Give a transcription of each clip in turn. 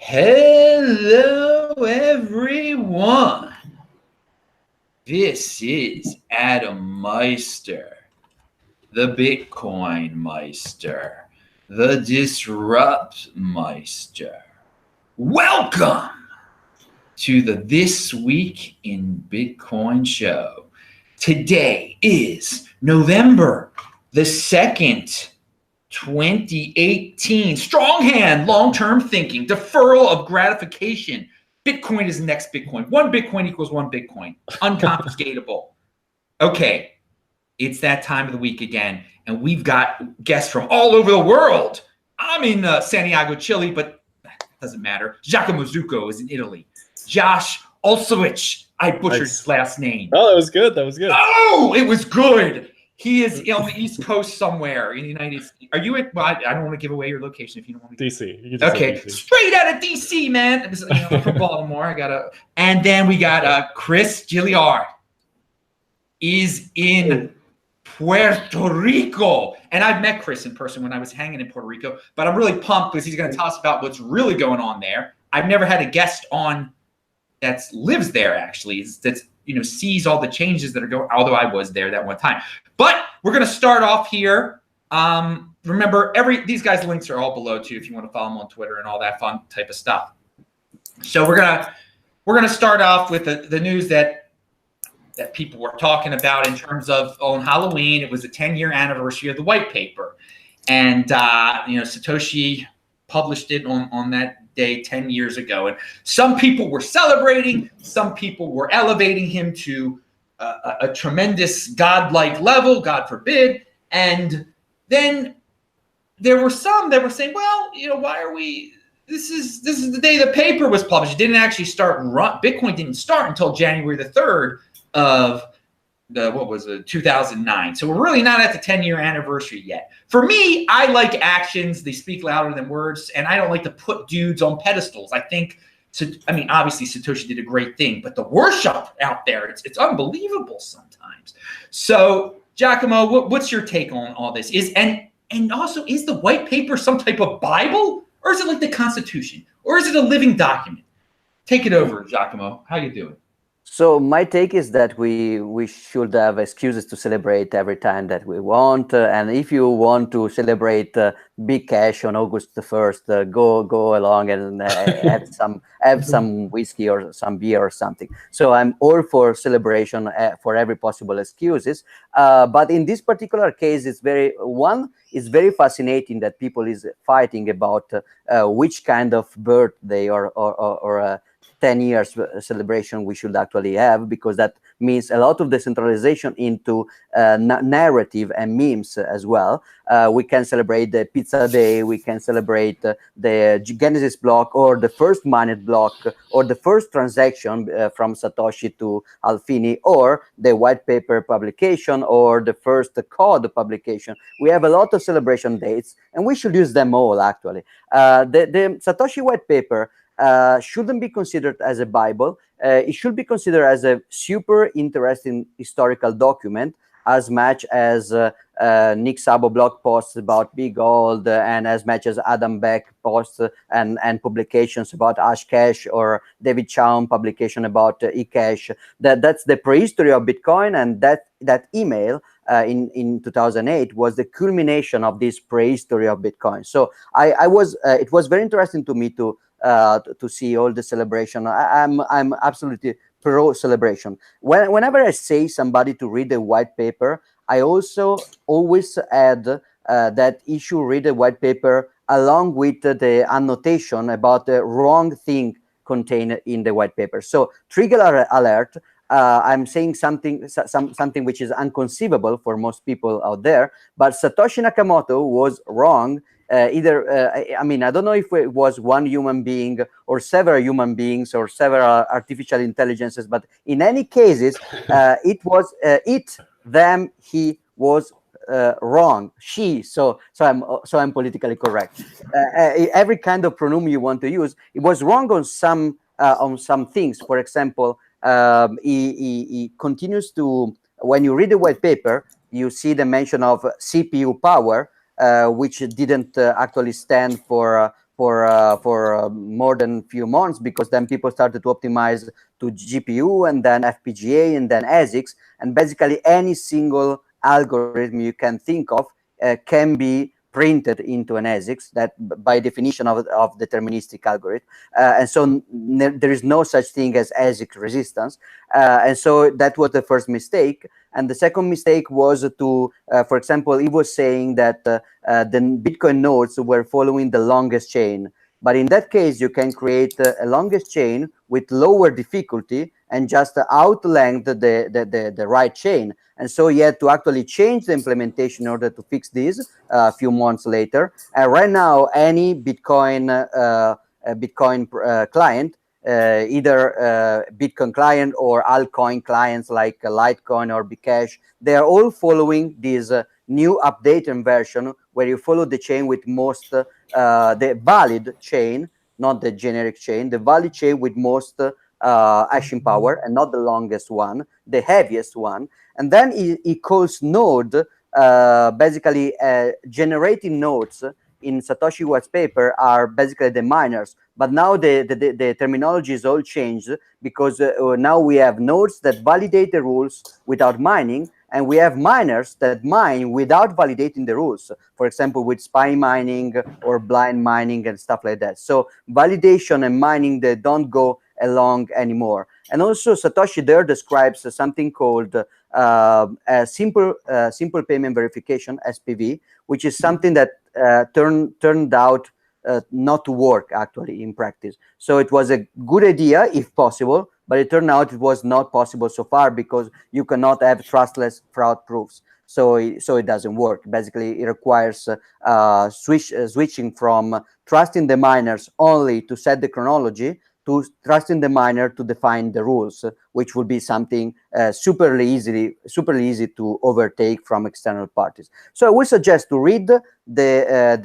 Hello, everyone. This is Adam Meister, the Bitcoin Meister, the Disrupt Meister. Welcome to the This Week in Bitcoin show. Today is November the 2nd, 2018. Strong hand, long-term thinking, deferral of gratification. Bitcoin is the next Bitcoin. One Bitcoin equals one Bitcoin. Unconfiscatable. Okay, it's that time of the week again, and we've got guests from all over the world. I'm in Santiago, Chile, but that doesn't matter. Giacomo Zuko is in Italy. Josh Olszewicz, I butchered his last name. Oh, that was good. That was good. Oh, it was good. He is on the East Coast somewhere in the United States. Are you at? Well, I don't want to give away your location if you don't want to. DC. Okay, DC. Straight out of DC, man. I'm from Baltimore. And then we got Chris Gilliard is in Puerto Rico, and I've met Chris in person when I was hanging in Puerto Rico. But I'm really pumped because he's going to tell us about what's really going on there. I've never had a guest on that lives there actually. That's sees all the changes that are going. Although I was there that one time. But we're going to start off here. Remember, these guys' links are all below too if you want to follow them on Twitter and all that fun type of stuff. So we're gonna start off with the news that people were talking about in terms of on Halloween. It was the 10-year anniversary of the white paper, and Satoshi published it on that day 10 years ago. And some people were celebrating, some people were elevating him to a tremendous godlike level, God forbid. And then there were some that were saying, well, why are we, this is the day the paper was published. It didn't actually start, Bitcoin didn't start until January the 3rd of 2009. So we're really not at the 10-year anniversary yet. For me, I like actions. They speak louder than words. And I don't like to put dudes on pedestals. Obviously Satoshi did a great thing, but the worship out there, it's unbelievable sometimes. So Giacomo, what's your take on all this? And also, is the white paper some type of Bible, or is it like the Constitution, or is it a living document? Take it over, Giacomo. How you doing? So my take is that we should have excuses to celebrate every time that we want. And if you want to celebrate big cash on August the 1st, go along and have some whiskey or some beer or something. So I'm all for celebration for every possible excuses. But in this particular case, it's very fascinating that people is fighting about which kind of birthday or 10 years celebration we should actually have, because that means a lot of decentralization into narrative and memes as well. We can celebrate the pizza day, we can celebrate the Genesis block, or the first mined block, or the first transaction from Satoshi to Alfini, or the white paper publication, or the first code publication. We have a lot of celebration dates, and we should use them all actually. The Satoshi white paper shouldn't be considered as a Bible. It should be considered as a super interesting historical document, as much as Nick Szabo blog posts about Big Gold, and as much as Adam Beck posts and publications about Hashcash, or David Chaum publication about eCash. That's the prehistory of Bitcoin, and that email in 2008 was the culmination of this prehistory of Bitcoin. So it was very interesting to me to see all the celebration. I'm absolutely pro celebration. Whenever I say somebody to read the white paper, I also always add that you should read the white paper along with the annotation about the wrong thing contained in the white paper. So trigger alert. I'm saying something which is inconceivable for most people out there, but Satoshi Nakamoto was wrong. I don't know if it was one human being or several human beings or several artificial intelligences, but in any cases, it was them, he was wrong, she. So I'm politically correct. Every kind of pronoun you want to use, it was wrong on some things. For example, he continues to, when you read the white paper, you see the mention of CPU power, which didn't actually stand for more than few months, because then people started to optimize to GPU and then FPGA and then ASICs, and basically any single algorithm you can think of can be printed into an ASICs, that by definition of deterministic algorithm. And so there is no such thing as ASIC resistance. And so that was the first mistake. And the second mistake was to, for example, he was saying that the Bitcoin nodes were following the longest chain. But in that case, you can create a longest chain with lower difficulty and just outlength the right chain. And so you had to actually change the implementation in order to fix this a few months later. And right now, any Bitcoin client, either Bitcoin client or altcoin clients like Litecoin or Bcash, they are all following this new updated version where you follow the chain with most the valid chain, not the generic chain, the valid chain with most hashing power, and not the longest one, the heaviest one. And then he calls node basically generating nodes in Satoshi white paper are basically the miners. But now the terminology is all changed, because now we have nodes that validate the rules without mining, and we have miners that mine without validating the rules, for example, with spy mining or blind mining and stuff like that. So validation and mining, they don't go along anymore. And also Satoshi there describes something called a simple payment verification, SPV, which is something that turned out not to work actually in practice. So it was a good idea if possible, but it turned out it was not possible so far, because you cannot have trustless fraud proofs. So it doesn't work. Basically, it requires switching from trusting the miners only to set the chronology to trusting the miner to define the rules, which would be something super easy to overtake from external parties. So I would suggest to read there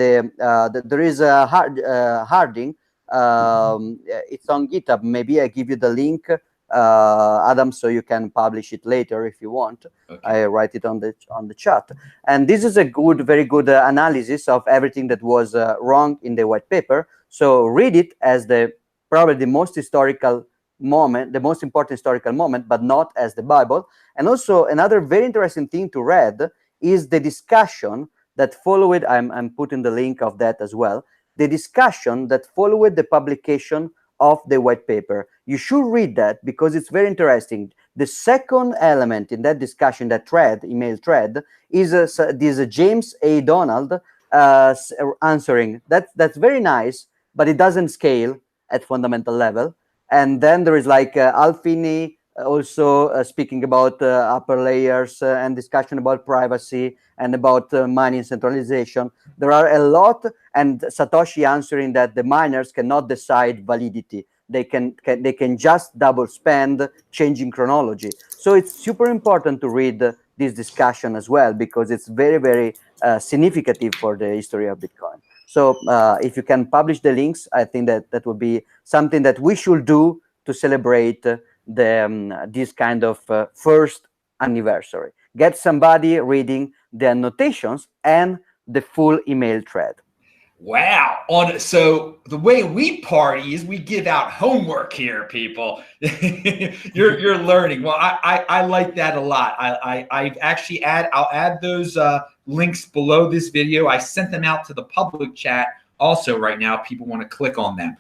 is a Harding. It's on GitHub. Maybe I give you the link, Adam, so you can publish it later if you want. Okay. I write it on the chat. And this is a very good analysis of everything that was wrong in the white paper. So read it as probably the most historical moment, the most important historical moment, but not as the Bible. And also another very interesting thing to read is the discussion that followed. I'm putting the link of that as well. The discussion that followed the publication of the white paper. You should read that because it's very interesting. The second element in that discussion, that email thread, is this James A. Donald answering. That's very nice, but it doesn't scale at fundamental level. And then there is like Al Finney also speaking about upper layers and discussion about privacy and about mining centralization. There are a lot, and Satoshi answering that the miners cannot decide validity. They can just double spend, changing chronology. So it's super important to read this discussion as well, because it's very, very significant for the history of Bitcoin. So if you can publish the links, I think that would be something that we should do to celebrate this kind of first anniversary. Get somebody reading the annotations and the full email thread. Wow. So the way we party is we give out homework here, people. you're learning. Well, I like that a lot. I've actually I'll add those links below this video. I sent them out to the public chat also right now if people want to click on them.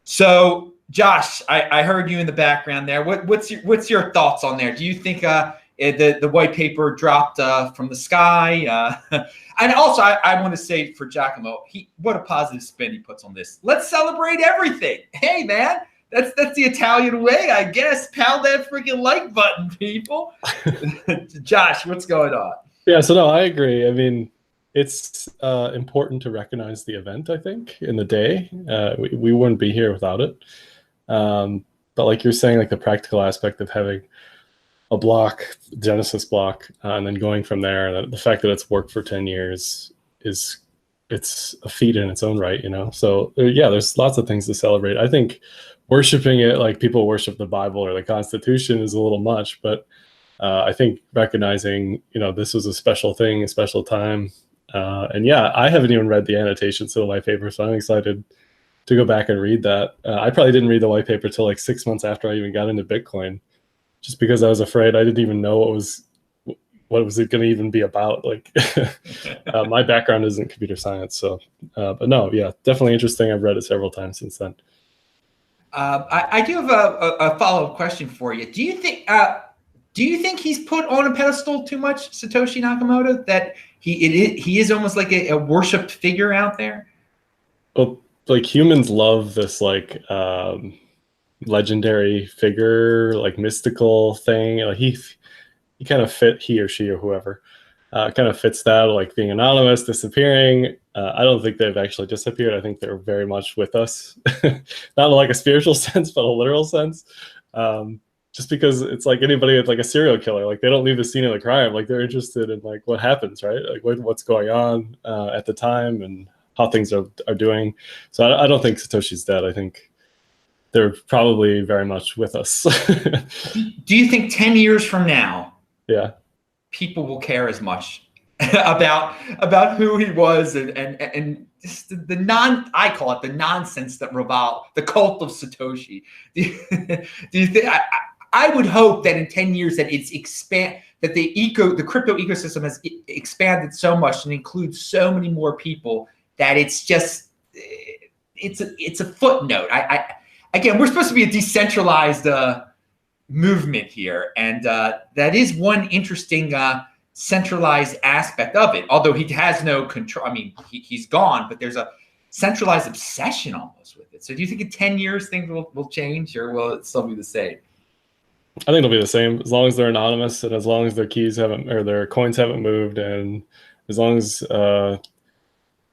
So Josh, I heard you in the background there. What's your thoughts on there? Do you think the white paper dropped from the sky? And also, I want to say for Giacomo, what a positive spin he puts on this. Let's celebrate everything. Hey, man, that's the Italian way, I guess. Pound that freaking like button, people. Josh, what's going on? Yeah, so no, I agree. I mean, it's important to recognize the event, I think, in the day. We wouldn't be here without it. But like you're saying, like the practical aspect of having a block, Genesis block, and then going from there, the fact that it's worked for 10 years it's a feat in its own right, you know? So yeah, there's lots of things to celebrate. I think worshiping it like people worship the Bible or the Constitution is a little much, but I think recognizing, you know, this was a special thing, a special time. And yeah, I haven't even read the annotations to my paper, so I'm excited to go back and read that. I probably didn't read the white paper till like 6 months after I even got into Bitcoin, just because I was afraid. I didn't even know what was it going to even be about. Like, my background isn't computer science, so but no, yeah, definitely interesting. I've read it several times since then. I do have a follow-up question for you. Do you think he's put on a pedestal too much, Satoshi Nakamoto, that he is almost like a worshipped figure out there? Well, like, humans love this like legendary figure, like mystical thing. Like, he kind of he or she or whoever kind of fits that, like being anonymous, disappearing. I don't think they've actually disappeared. I think they're very much with us, not in like a spiritual sense, but a literal sense. Just because it's like anybody with like a serial killer, like they don't leave the scene of the crime. Like, they're interested in like what happens, right? Like what's going on at the time and how things are doing. So I don't think Satoshi's dead. I think they're probably very much with us. Do you think 10 years from now, yeah, people will care as much about who he was and just I call it the nonsense that revolve the cult of Satoshi? Do you think? I would hope that in 10 years that that the crypto ecosystem has expanded so much and includes so many more people that it's just it's a footnote. Again, we're supposed to be a decentralized movement here, and that is one interesting centralized aspect of it. Although he has no control. I mean, he's gone, but there's a centralized obsession almost with it. So do you think in 10 years things will change, or will it still be the same? I think it'll be the same as long as they're anonymous, and as long as their keys or their coins haven't moved, and as long as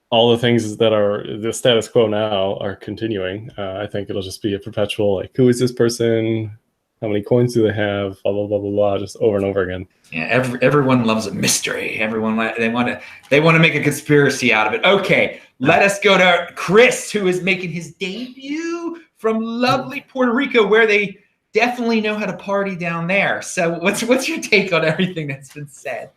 all the things that are the status quo now are continuing. I think it'll just be a perpetual, like, who is this person? How many coins do they have? Blah blah blah blah blah, just over and over again. Yeah, everyone loves a mystery. Everyone they want to make a conspiracy out of it. Okay, let us go to Chris, who is making his debut from lovely Puerto Rico, where they definitely know how to party down there. So what's your take on everything that's been said?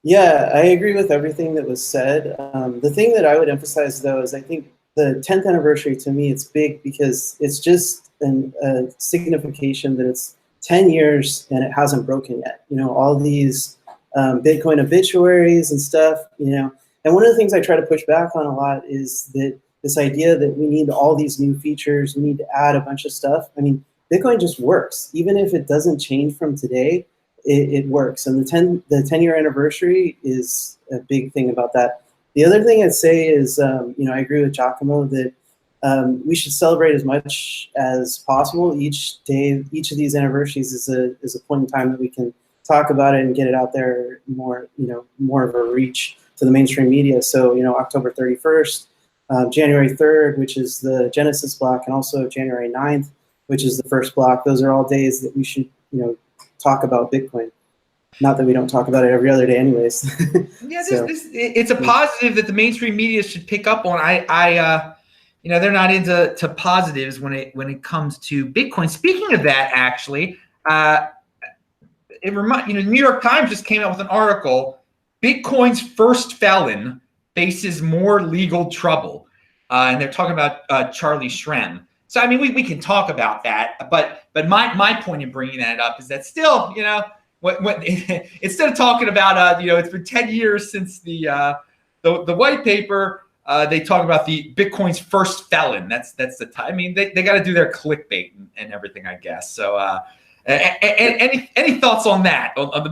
Yeah, I agree with everything that was said. The thing that I would emphasize, though, is I think the 10th anniversary, to me, it's big because it's just a signification that it's 10 years and it hasn't broken yet. You know, all these Bitcoin obituaries and stuff, you know. And one of the things I try to push back on a lot is that this idea that we need all these new features, we need to add a bunch of stuff. I mean, Bitcoin just works. Even if it doesn't change from today, it works. And the 10-year anniversary is a big thing about that. The other thing I'd say is, you know, I agree with Giacomo that we should celebrate as much as possible. Each day, each of these anniversaries is a point in time that we can talk about it and get it out there more, you know, more of a reach to the mainstream media. So, you know, October 31st, January 3rd, which is the Genesis block, and also January 9th, which is the first block. Those are all days that we should, you know, talk about Bitcoin. Not that we don't talk about it every other day anyways. Yeah, it's a positive that the mainstream media should pick up on. You know, they're not into positives when it comes to Bitcoin. Speaking of that, actually, you know, New York Times just came out with an article, Bitcoin's first felon faces more legal trouble. And they're talking about Charlie Shrem. So, I mean, we can talk about that, but my point in bringing that up is that still, you know, what instead of talking about, you know, it's been 10 years since the white paper, they talk about the Bitcoin's first felon. That's the time. I mean, they got to do their clickbait and everything, I guess. So, any thoughts on that? On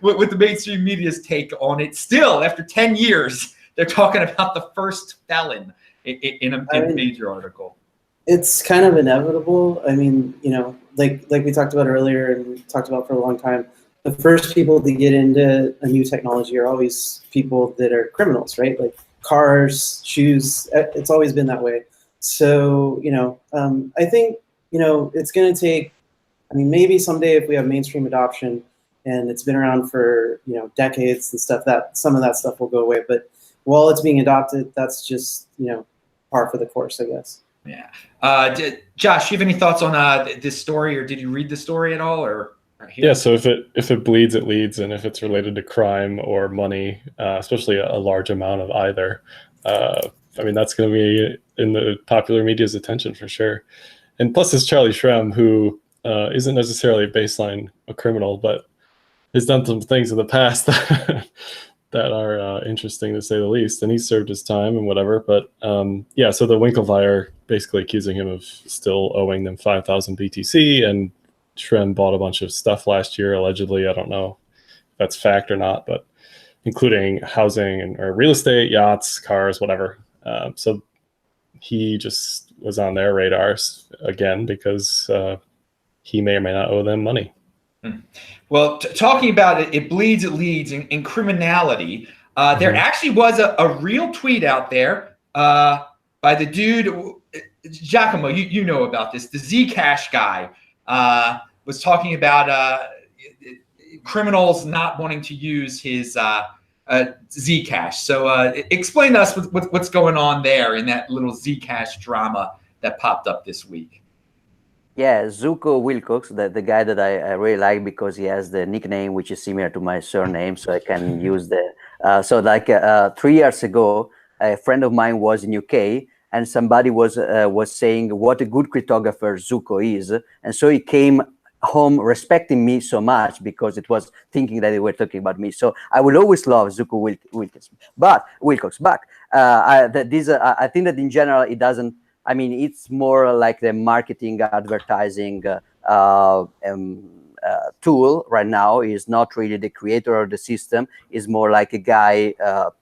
with the mainstream media's take on it? Still, after 10 years, they're talking about the first felon in a major article. It's kind of inevitable. I mean, you know, like we talked about earlier and talked about for a long time, the first people to get into a new technology are always people that are criminals, right? Like cars, shoes, it's always been that way. So, you know, I think, you know, it's going to take, I mean, maybe someday if we have mainstream adoption and it's been around for, you know, decades and stuff, that some of that stuff will go away. But while it's being adopted, that's just, you know, par for the course, I guess. Yeah. Josh, do you have any thoughts on this story, or did you read the story at all? Or yeah, so if it bleeds, it leads, and if it's related to crime or money, especially a large amount of either, I mean, that's going to be in the popular media's attention for sure. And plus, it's Charlie Shrem, who isn't necessarily a criminal, but has done some things in the past that are interesting to say the least. And he served his time and whatever. But yeah, so the Winklevi basically accusing him of still owing them 5,000 BTC, and Shrem bought a bunch of stuff last year, allegedly. I don't know if that's fact or not, but including housing or real estate, yachts, cars, whatever. So he just was on their radars again because he may or may not owe them money. Well, talking about it, it bleeds, it leads in criminality. There actually was a real tweet out there by the dude, Giacomo, you know about this, the Zcash guy was talking about criminals not wanting to use his Zcash. So explain to us what's going on there in that little Zcash drama that popped up this week. Yeah, Zuko Wilcox, the guy that I really like because he has the nickname which is similar to my surname, so I can use the. So like 3 years ago, a friend of mine was in UK, and somebody was saying what a good cryptographer Zuko is, and so he came home respecting me so much because it was thinking that they were talking about me. So I will always love Zuko Wilcox, but I think that in general it doesn't. I mean, it's more like the marketing, advertising tool right now. Is not really the creator of the system. Is more like a guy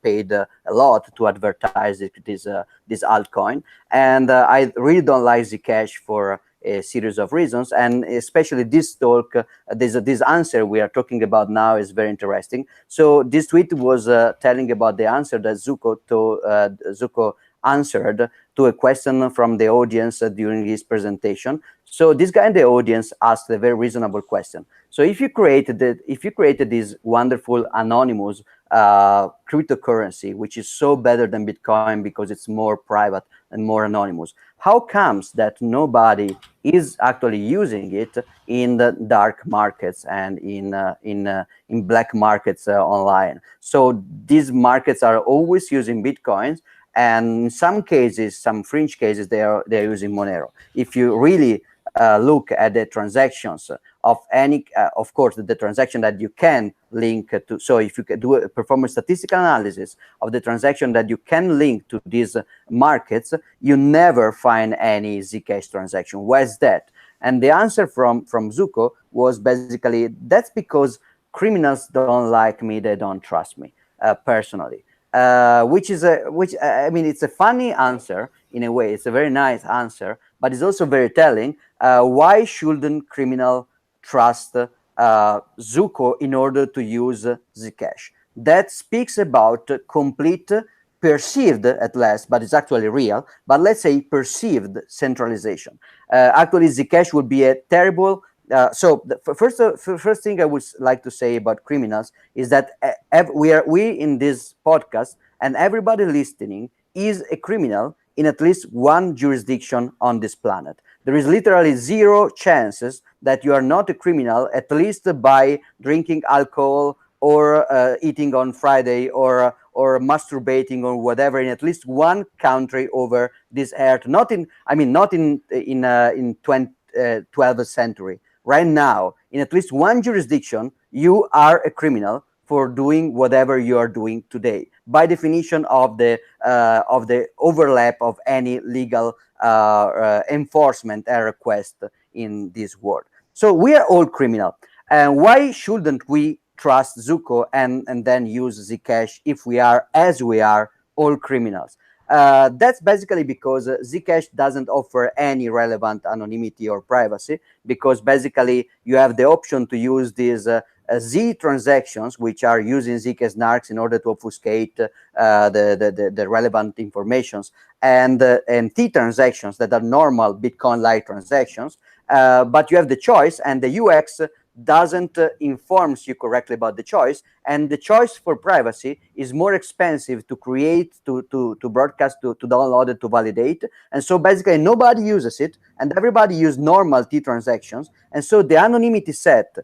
paid a lot to advertise this altcoin. And I really don't like Zcash for a series of reasons, and especially this talk, this answer we are talking about now is very interesting. So this tweet was telling about the answer that Zuko answered to a question from the audience during his presentation. So this guy in the audience asked a very reasonable question. So if you created this wonderful anonymous cryptocurrency, which is so better than Bitcoin because it's more private and more anonymous, how comes that nobody is actually using it in the dark markets and in black markets online? So these markets are always using Bitcoins, and in some cases, some fringe cases, they're using Monero. If you really look at the transactions of any, of course, the transaction that you can link to. So if you can perform a statistical analysis of the transaction that you can link to these markets, you never find any Zcash transaction. Why is that? And the answer from Zuko was basically, that's because criminals don't like me, they don't trust me personally. Which I mean, it's a funny answer in a way. It's a very nice answer, but it's also very telling. Why shouldn't criminal trust Zuko in order to use Zcash? That speaks about complete perceived, at last, but it's actually real, but let's say perceived centralization. Actually, Zcash would be a terrible. So the first thing I would like to say about criminals is that we in this podcast, and everybody listening is a criminal in at least one jurisdiction on this planet. There is literally zero chances that you are not a criminal, at least by drinking alcohol or eating on Friday or masturbating or whatever in at least one country over this earth. Not in 12th century. Right now, in at least one jurisdiction, you are a criminal for doing whatever you are doing today, by definition of the overlap of any legal enforcement and request in this world. So we are all criminal. And why shouldn't we trust Zuko and then use Zcash if we are, as we are, all criminals? That's basically because Zcash doesn't offer any relevant anonymity or privacy, because basically you have the option to use these Z transactions, which are using Zcash snarks in order to obfuscate the relevant informations, and T transactions that are normal Bitcoin-like transactions. But you have the choice, and the UX doesn't informs you correctly about the choice, and the choice for privacy is more expensive to create, to broadcast, to download it, to validate. And so basically nobody uses it, and everybody use normal T transactions. And so the anonymity set,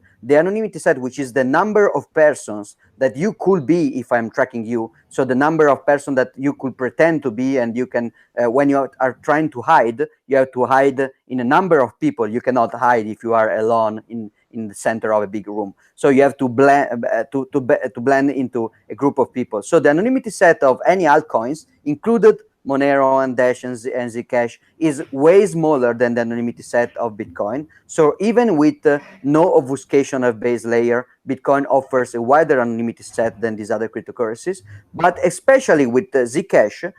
which is the number of persons that you could be if I'm tracking you, so the number of persons that you could pretend to be, and you can, when you are trying to hide, you have to hide in a number of people. You cannot hide if you are alone in the center of a big room. So you have to blend to blend into a group of people. So the anonymity set of any altcoins, included Monero and Dash and Zcash, is way smaller than the anonymity set of Bitcoin. So even with no obfuscation of base layer, Bitcoin offers a wider anonymity set than these other cryptocurrencies. But especially with Zcash,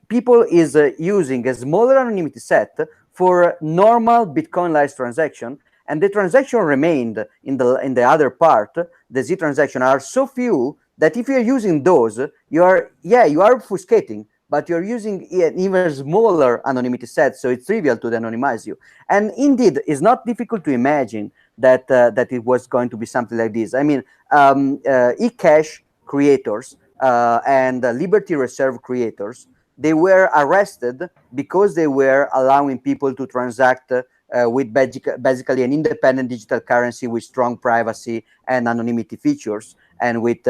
people is using a smaller anonymity set for normal Bitcoin-like transaction, and the transaction remained in the other part. The Z transaction are so few that if you're using those, you are obfuscating, but you're using an even smaller anonymity set, so it's trivial to anonymize you. And indeed, it's not difficult to imagine that that it was going to be something like this. I mean, eCash creators and Liberty Reserve creators, they were arrested because they were allowing people to transact with basically an independent digital currency with strong privacy and anonymity features, and with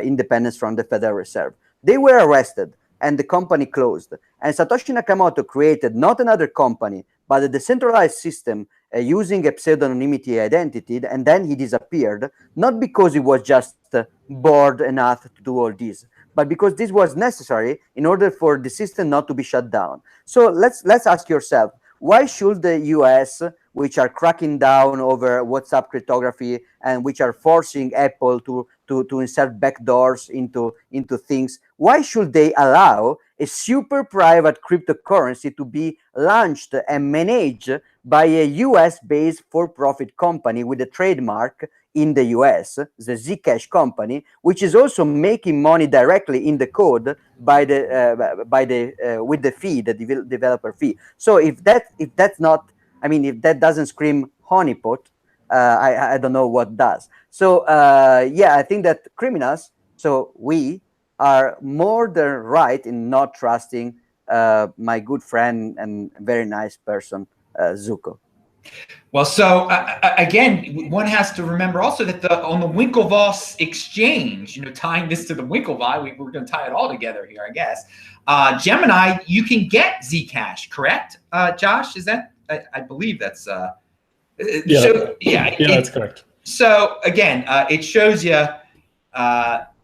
independence from the Federal Reserve. They were arrested, and the company closed. And Satoshi Nakamoto created not another company, but a decentralized system using a pseudo-anonymity identity, and then he disappeared, not because he was just bored enough to do all this, but because this was necessary in order for the system not to be shut down. So let's ask yourself, why should the US, which are cracking down over WhatsApp cryptography and which are forcing Apple to insert backdoors into things, why should they allow a super private cryptocurrency to be launched and managed by a US-based for-profit company with a trademark in the US, the Zcash company, which is also making money directly in the code by the with the fee, the developer fee? So if that's not, I mean, if that doesn't scream honeypot, I don't know what does. So yeah, I think that criminals, so we are more than right in not trusting my good friend and very nice person, Zuko. Well, so again, one has to remember also that on the Winklevoss exchange, tying this to the Winklevi, we're going to tie it all together here, I guess. Gemini, you can get Zcash, correct? Josh, is that? I believe that's. Yeah, so, that's correct. So again, it shows you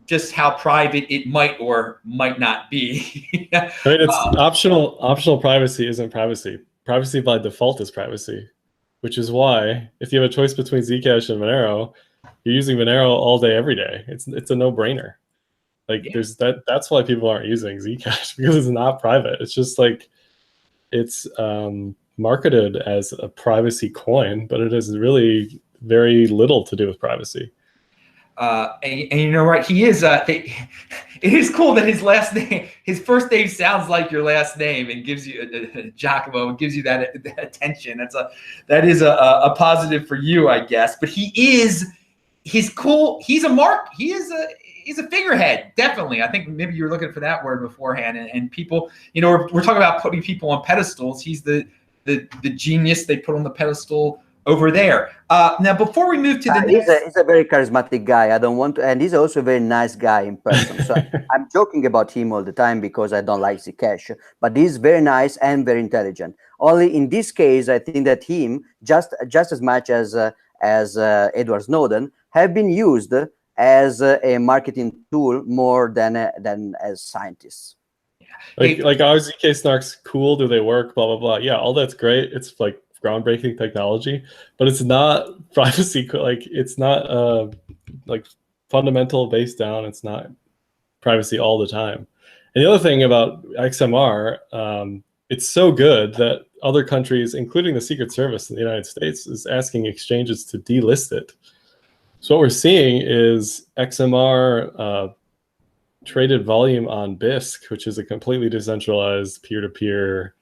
just how private it might or might not be. Right, it's optional. Optional privacy isn't privacy. Privacy by default is privacy, which is why if you have a choice between Zcash and Monero, you're using Monero all day, every day. It's a no-brainer. Like there's that's why people aren't using Zcash, because it's not private. It's just like it's marketed as a privacy coin, but it has really very little to do with privacy. And you know what? He is. It is cool that his last name, his first name sounds like your last name, and gives you Giacomo, and gives you that attention. That is a positive for you, I guess. But he's cool. He's a figurehead, definitely. I think maybe you were looking for that word beforehand. And people, we're talking about putting people on pedestals. He's the genius they put on the pedestal over there. Now, before we move to the next, he's a very charismatic guy. I don't want to, and he's also a very nice guy in person. So I'm joking about him all the time because I don't like Zcash, but he's very nice and very intelligent. Only in this case, I think that him just as much as Edward Snowden have been used as a marketing tool more than as scientists. Like are ZK snarks cool? Do they work? Blah blah blah. Yeah, all that's great. It's like groundbreaking technology, but it's not privacy. Like it's not like fundamental base down. It's not privacy all the time. And the other thing about XMR, it's so good that other countries, including the Secret Service in the United States, is asking exchanges to delist it. So what we're seeing is XMR traded volume on BISC, which is a completely decentralized peer-to-peer,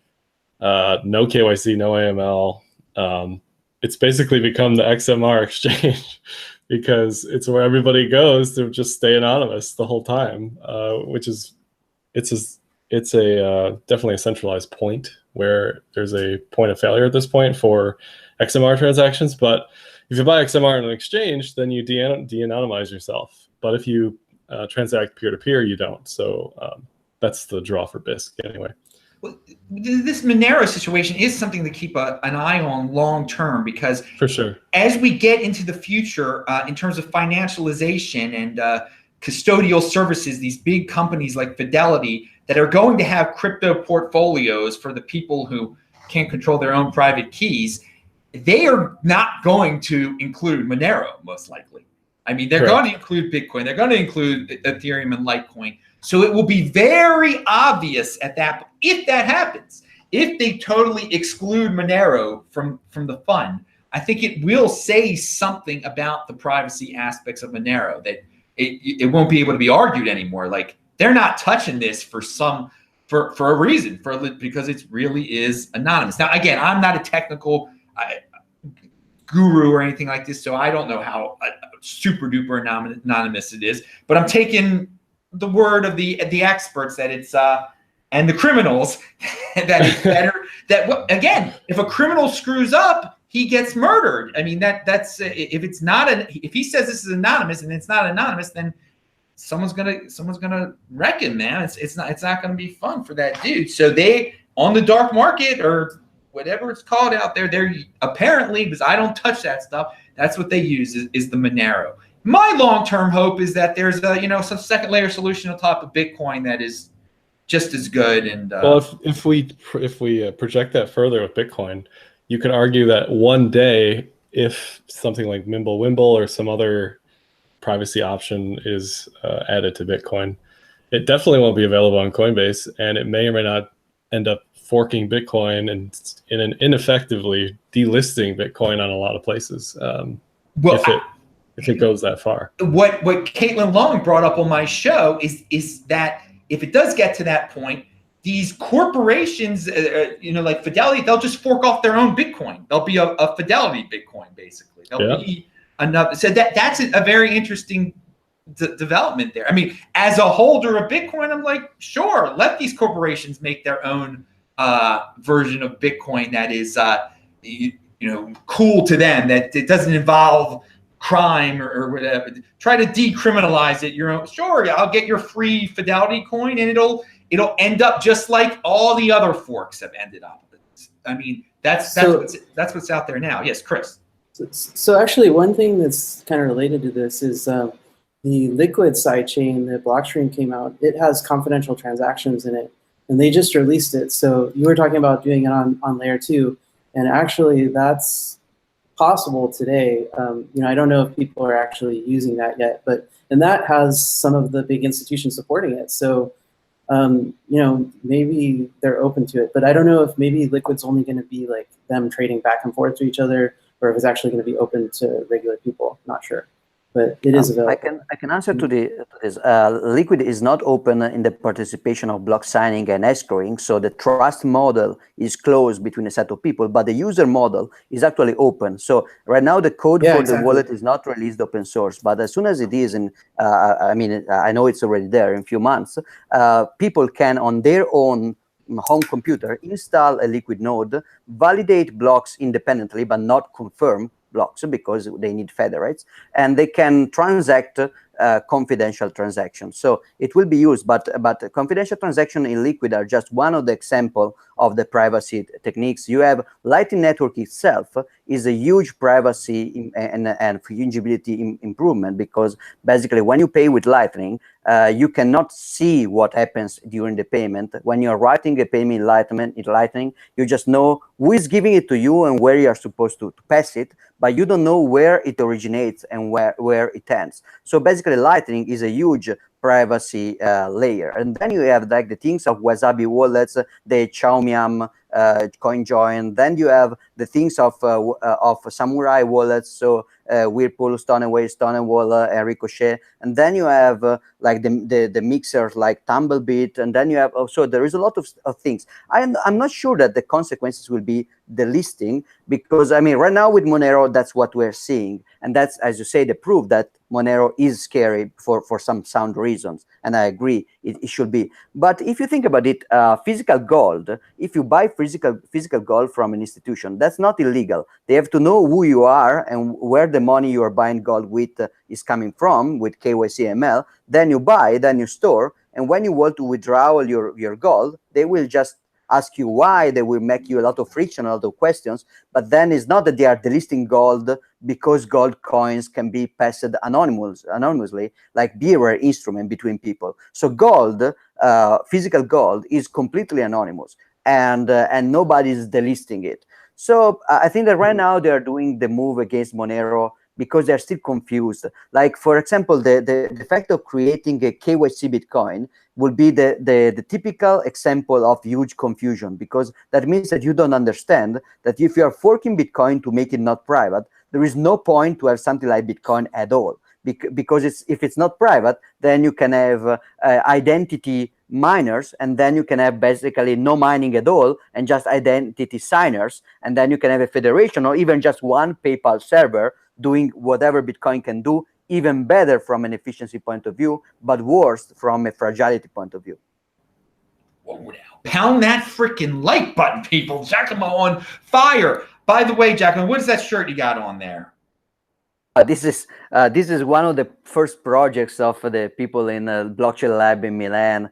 no KYC, no AML, it's basically become the XMR exchange because it's where everybody goes to just stay anonymous the whole time, which is definitely a centralized point where there's a point of failure at this point for XMR transactions. But if you buy XMR in an exchange, then you de-anonymize yourself. But if you transact peer-to-peer, you don't. So that's the draw for BISC anyway. Well, this Monero situation is something to keep an eye on long term, because for sure, as we get into the future in terms of financialization and custodial services, these big companies like Fidelity that are going to have crypto portfolios for the people who can't control their own private keys, they are not going to include Monero, most likely. I mean, they're going to include Bitcoin. They're going to include Ethereum and Litecoin. So it will be very obvious at that point, if that happens, if they totally exclude Monero from the fund, I think it will say something about the privacy aspects of Monero, that it won't be able to be argued anymore. Like, they're not touching this for a reason, because it really is anonymous. Now, again, I'm not a technical guru or anything like this, so I don't know how super duper anonymous it is, but I'm taking the word of the experts that it's and the criminals that it's better that, again, if a criminal screws up, he gets murdered. I mean, that's if it's not if he says this is anonymous and it's not anonymous, then someone's gonna wreck him, man. It's not gonna be fun for that dude. So they, on the dark market or whatever it's called out there, they're apparently, because I don't touch that stuff, that's what they use is the Monero. My long-term hope is that there's some second layer solution on top of Bitcoin that is just as good. And well, if we project that further with Bitcoin, you could argue that one day, if something like Mimblewimble or some other privacy option is added to Bitcoin, it definitely won't be available on Coinbase, and it may or may not end up forking Bitcoin and ineffectively delisting Bitcoin on a lot of places. If it goes that far. What Caitlin Long brought up on my show is that if it does get to that point, these corporations, like Fidelity, they'll just fork off their own Bitcoin. They'll be a Fidelity Bitcoin, basically. They'll be another. So that's a very interesting development there. I mean, as a holder of Bitcoin, I'm like, sure, let these corporations make their own version of Bitcoin that is, cool to them, that it doesn't involve crime or whatever. Try to decriminalize it. Sure, I'll get your free Fidelity coin, and it'll end up just like all the other forks have ended up. I mean, that's what's out there now. Yes, Chris. So actually, one thing that's kind of related to this is the Liquid sidechain that Blockstream came out. It has confidential transactions in it, and they just released it. So you were talking about doing it on layer 2, and actually that's possible today. I don't know if people are actually using that yet, and that has some of the big institutions supporting it. So, maybe they're open to it, but I don't know if maybe Liquid's only going to be like them trading back and forth to each other, or if it's actually going to be open to regular people. Not sure, but it is available. I can answer to this. Liquid is not open in the participation of block signing and escrowing, so the trust model is closed between a set of people, but the user model is actually open. So right now the code for the wallet is not released open source, but as soon as it is, I know it's already there in a few months, people can on their own home computer install a Liquid node, validate blocks independently, but not confirm blocks because they need federates, and they can transact confidential transactions. So it will be used, but confidential transactions in Liquid are just one of the example of the privacy techniques. You have Lightning Network itself is a huge privacy and fungibility improvement, because basically when you pay with Lightning, you cannot see what happens during the payment. When you're writing a payment in Lightning, you just know who is giving it to you and where you are supposed to pass it, but you don't know where it originates and where it ends. So basically Lightning is a huge privacy layer. And then you have like the things of Wasabi wallets, the Chaumiam CoinJoin. Then you have the things of Samurai wallets, so Whirlpool, Stonewall, and Ricochet. And then you have like the mixers like Tumblebit. And then you have also, there is a lot of things. I'm not sure that the consequences will be the listing, because I mean, right now with Monero, that's what we're seeing. And that's, as you say, the proof that Monero is scary for some sound reasons. And I agree, it should be. But if you think about it, physical gold, if you buy physical gold from an institution, that's not illegal. They have to know who you are and where the money you are buying gold with is coming from, with KYC ML. Then you buy, then you store. And when you want to withdraw your gold, they will just ask you why. They will make you a lot of friction, a lot of questions. But then it's not that they are delisting gold because gold coins can be passed anonymously, like bearer instrument between people. So gold, physical gold, is completely anonymous, and nobody is delisting it. So I think that right now they are doing the move against Monero because they're still confused. Like, for example, the fact of creating a KYC Bitcoin will be the typical example of huge confusion, because that means that you don't understand that if you are forking Bitcoin to make it not private, there is no point to have something like Bitcoin at all. Because if it's not private, then you can have identity miners, and then you can have basically no mining at all and just identity signers, and then you can have a federation or even just one PayPal server doing whatever Bitcoin can do, even better from an efficiency point of view, but worse from a fragility point of view. Whoa, now. Pound that freaking like button, people. Giacomo on fire. By the way, Giacomo, what is that shirt you got on there? This is one of the first projects of the people in blockchain lab in Milan,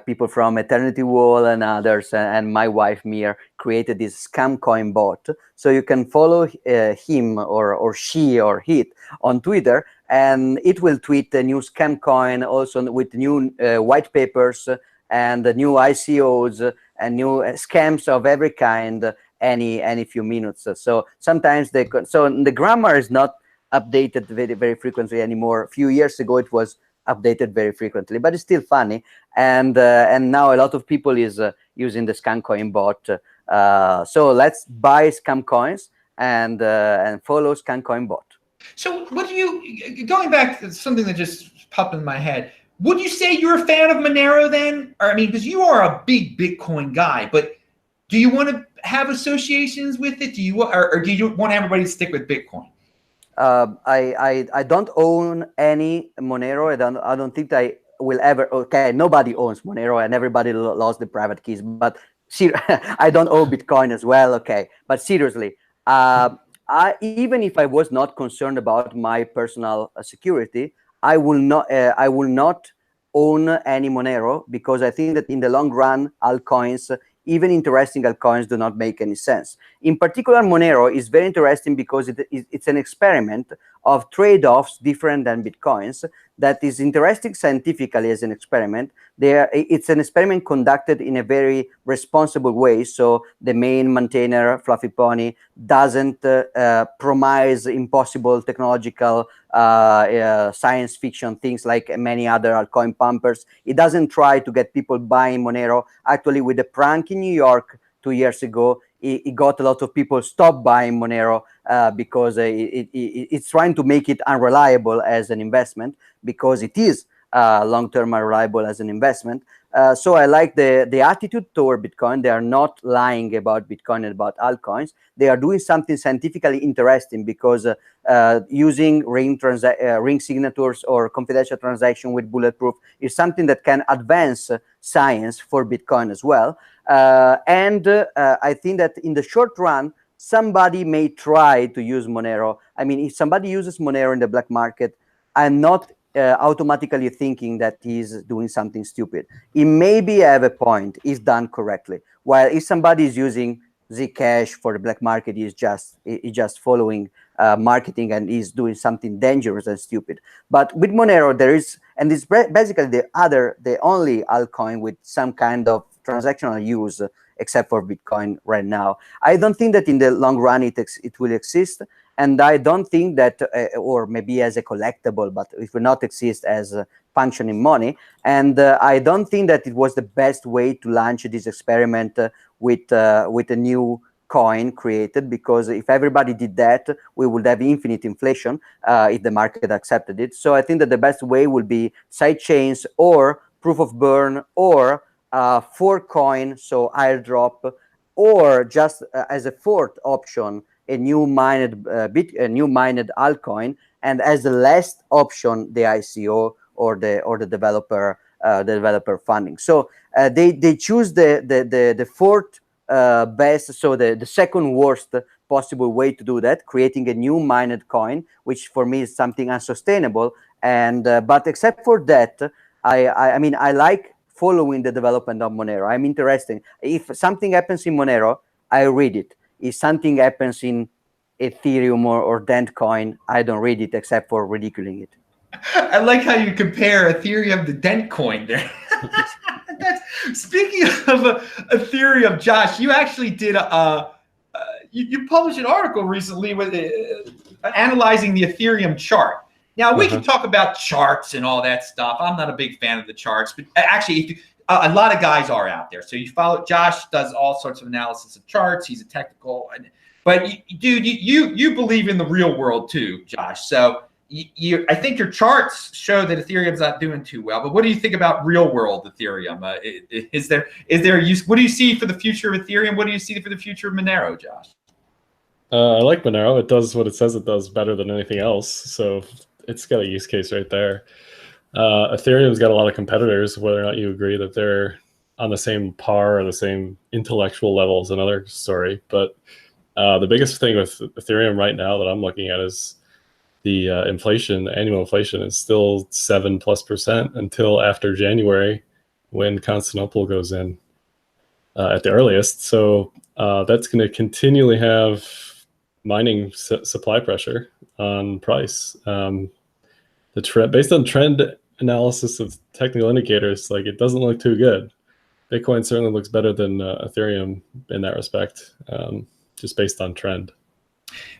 people from Eternity Wall and others, and my wife Mir created this scam coin bot. So you can follow him or she or it on Twitter, and it will tweet the new scam coin, also with new white papers and new ICOs and new scams of every kind, any few minutes. So sometimes the grammar is not updated very frequently anymore. A few years ago it was updated very frequently, but it's still funny. And now a lot of people is using the scam coin bot. So let's buy scam coins and follow scam coin bot. So what do you, going back to something that just popped in my head, would you say you're a fan of Monero then? Or I mean, because you are a big Bitcoin guy, but do you want to have associations with it? Do you, or do you want everybody to stick with Bitcoin? I don't own any Monero. I don't think I will ever. Okay, nobody owns Monero, and everybody lost the private keys. But I don't own Bitcoin as well. Okay, but seriously, even if I was not concerned about my personal security, I will not own any Monero, because I think that in the long run, altcoins, even interesting altcoins, do not make any sense. In particular, Monero is very interesting because it's an experiment of trade-offs different than Bitcoins that is interesting scientifically as an experiment. It's an experiment conducted in a very responsible way. So the main maintainer, Fluffy Pony, doesn't promise impossible technological science fiction things like many other altcoin pumpers. It doesn't try to get people buying Monero. Actually, with the prank in New York 2 years ago, it got a lot of people stop buying Monero because it's trying to make it unreliable as an investment, because it is long-term unreliable as an investment. So I like the attitude toward Bitcoin. They are not lying about Bitcoin and about altcoins. They are doing something scientifically interesting, because using ring signatures or confidential transaction with bulletproof is something that can advance science for Bitcoin as well. And I think that in the short run, somebody may try to use Monero. I mean, if somebody uses Monero in the black market, I'm not automatically thinking that he's doing something stupid. He maybe have a point if done correctly. While if somebody is using Zcash for the black market, he's just following marketing and is doing something dangerous and stupid. But with Monero, there is, and it's basically the only altcoin with some kind of transactional use, except for Bitcoin right now. I don't think that in the long run it will exist. And I don't think that, or maybe as a collectible, but it will not exist as a functioning money. And I don't think that it was the best way to launch this experiment with a new coin created, because if everybody did that, we would have infinite inflation if the market accepted it. So I think that the best way would be side chains or proof of burn or fork coin, so airdrop, or just as a fourth option, a new mined altcoin, and as the last option, the ICO or the developer funding. So they choose the fourth best, so the second worst possible way to do that, creating a new mined coin, which for me is something unsustainable. And but except for that, I mean, I like following the development of Monero. I'm interested. If something happens in Monero, I read it. If something happens in Ethereum or Dentcoin, I don't read it except for ridiculing it. I like how you compare Ethereum to Dentcoin there. Speaking of Ethereum, Josh, you actually did you published an article recently with analyzing the Ethereum chart. Now, we can talk about charts and all that stuff. I'm not a big fan of the charts, but actually, a lot of guys are out there. So you follow, Josh does all sorts of analysis of charts. He's a technical, but dude, you believe in the real world too, Josh. So I think your charts show that Ethereum's not doing too well. But what do you think about real world Ethereum? Is there a use? What do you see for the future of Ethereum? What do you see for the future of Monero, Josh? I like Monero. It does what it says it does better than anything else. So it's got a use case right there. Ethereum's got a lot of competitors. Whether or not you agree that they're on the same par or the same intellectual level is another story. But the biggest thing with Ethereum right now that I'm looking at is the inflation. Annual inflation is still 7+% until after January, when Constantinople goes in at the earliest. So that's going to continually have mining supply pressure on price. The trend, based on trend analysis of technical indicators, like, it doesn't look too good. Bitcoin certainly looks better than Ethereum in that respect, just based on trend.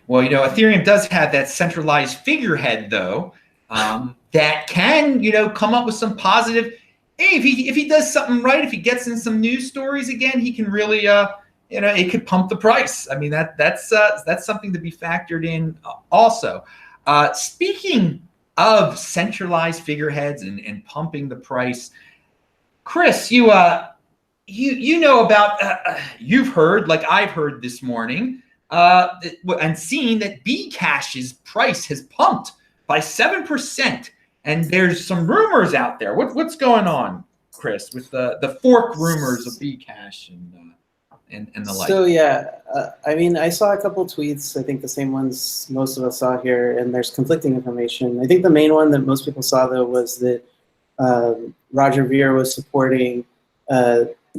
Well, Ethereum does have that centralized figurehead, though, that can, come up with some positive. Hey, if he does something right, if he gets in some news stories again, he can really, it could pump the price. I mean, that's something to be factored in also. Speaking of centralized figureheads and pumping the price, Chris, you know about, you've heard, like I've heard this morning, and seen that Bcash's price has pumped by 7%, and there's some rumors out there. What's going on, Chris, with the fork rumors of Bcash and the like? So yeah, I mean, I saw a couple tweets. I think the same ones most of us saw here, and there's conflicting information. I think the main one that most people saw, though, was that Roger Ver was supporting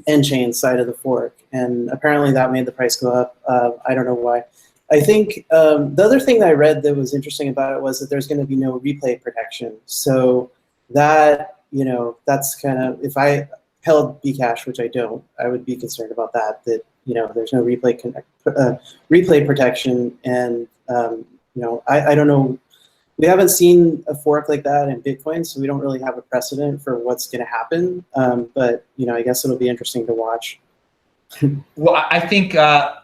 N-Chain's side of the fork, and apparently that made the price go up. I don't know why. I think the other thing that I read that was interesting about it was that there's going to be no replay protection. So that, that's kind of, if I held Bcash, which I don't, I would be concerned about that there's no replay protection. And I don't know. We haven't seen a fork like that in Bitcoin, so we don't really have a precedent for what's going to happen. But I guess it'll be interesting to watch. Well, I think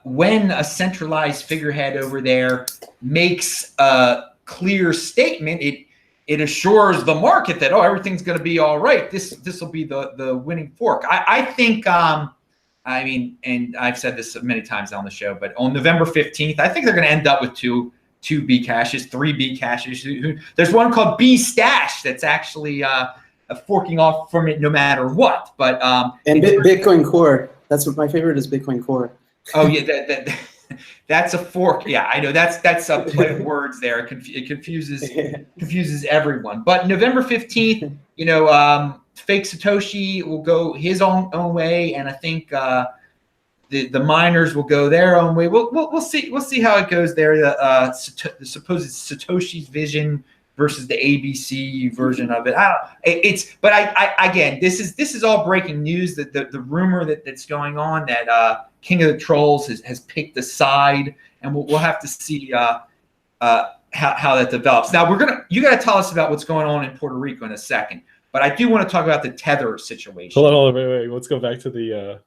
when a centralized figurehead over there makes a clear statement, it assures the market that, everything's going to be all right. This will be the winning fork. I think. I mean, and I've said this many times on the show, but on November 15th, I think they're going to end up with two Bcashes, 3 Bcashes. There's one called Bstash that's actually forking off from it no matter what. But and Bitcoin Core. That's what my favorite is. Bitcoin Core. Oh yeah, that's a fork. Yeah, I know. That's a play of words there. It confuses everyone. But November 15th, fake Satoshi will go his own way, and I think the miners will go their own way. We'll see how it goes there. The supposed Satoshi's vision versus the ABC version of it. Again, this is all breaking news. That the rumor that's going on that King of the Trolls has picked a side, and we'll have to see how that develops. Now you got to tell us about what's going on in Puerto Rico in a second, but I do want to talk about the Tether situation. Hold on, wait. Let's go back to the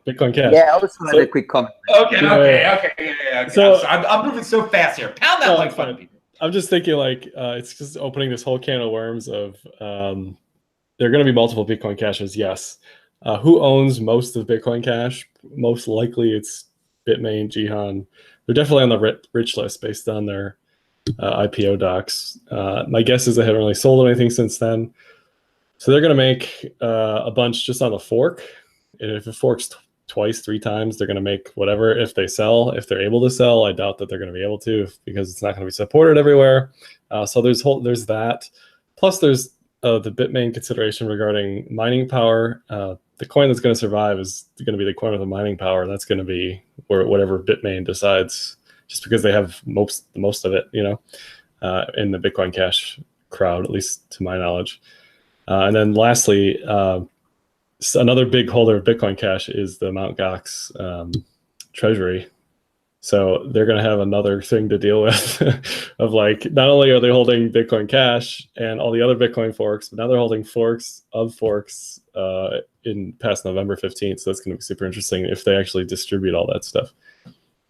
Bitcoin Cash. Yeah, I also had a quick comment. Okay. So I'm moving so fast here. Pound that like button, people. I'm just thinking like it's just opening this whole can of worms of there are going to be multiple Bitcoin Cashes. Yes. Who owns most of Bitcoin Cash? Most likely it's Bitmain, Jihan. They're definitely on the rich list based on their IPO docs. My guess is they haven't really sold anything since then. So they're going to make a bunch just on the fork. And if it forks twice, 3 times, they're going to make whatever. If they sell, if they're able to sell, I doubt that they're going to be able to because it's not going to be supported everywhere. So there's that. Plus there's the Bitmain consideration regarding mining power. The coin that's going to survive is going to be the coin with the mining power. That's going to be whatever Bitmain decides, just because they have most of it, in the Bitcoin Cash crowd, at least to my knowledge. And then lastly, another big holder of Bitcoin Cash is the Mt. Gox treasury. So they're going to have another thing to deal with of like, not only are they holding Bitcoin Cash and all the other Bitcoin forks, but now they're holding forks of forks in past November 15th. So that's going to be super interesting if they actually distribute all that stuff.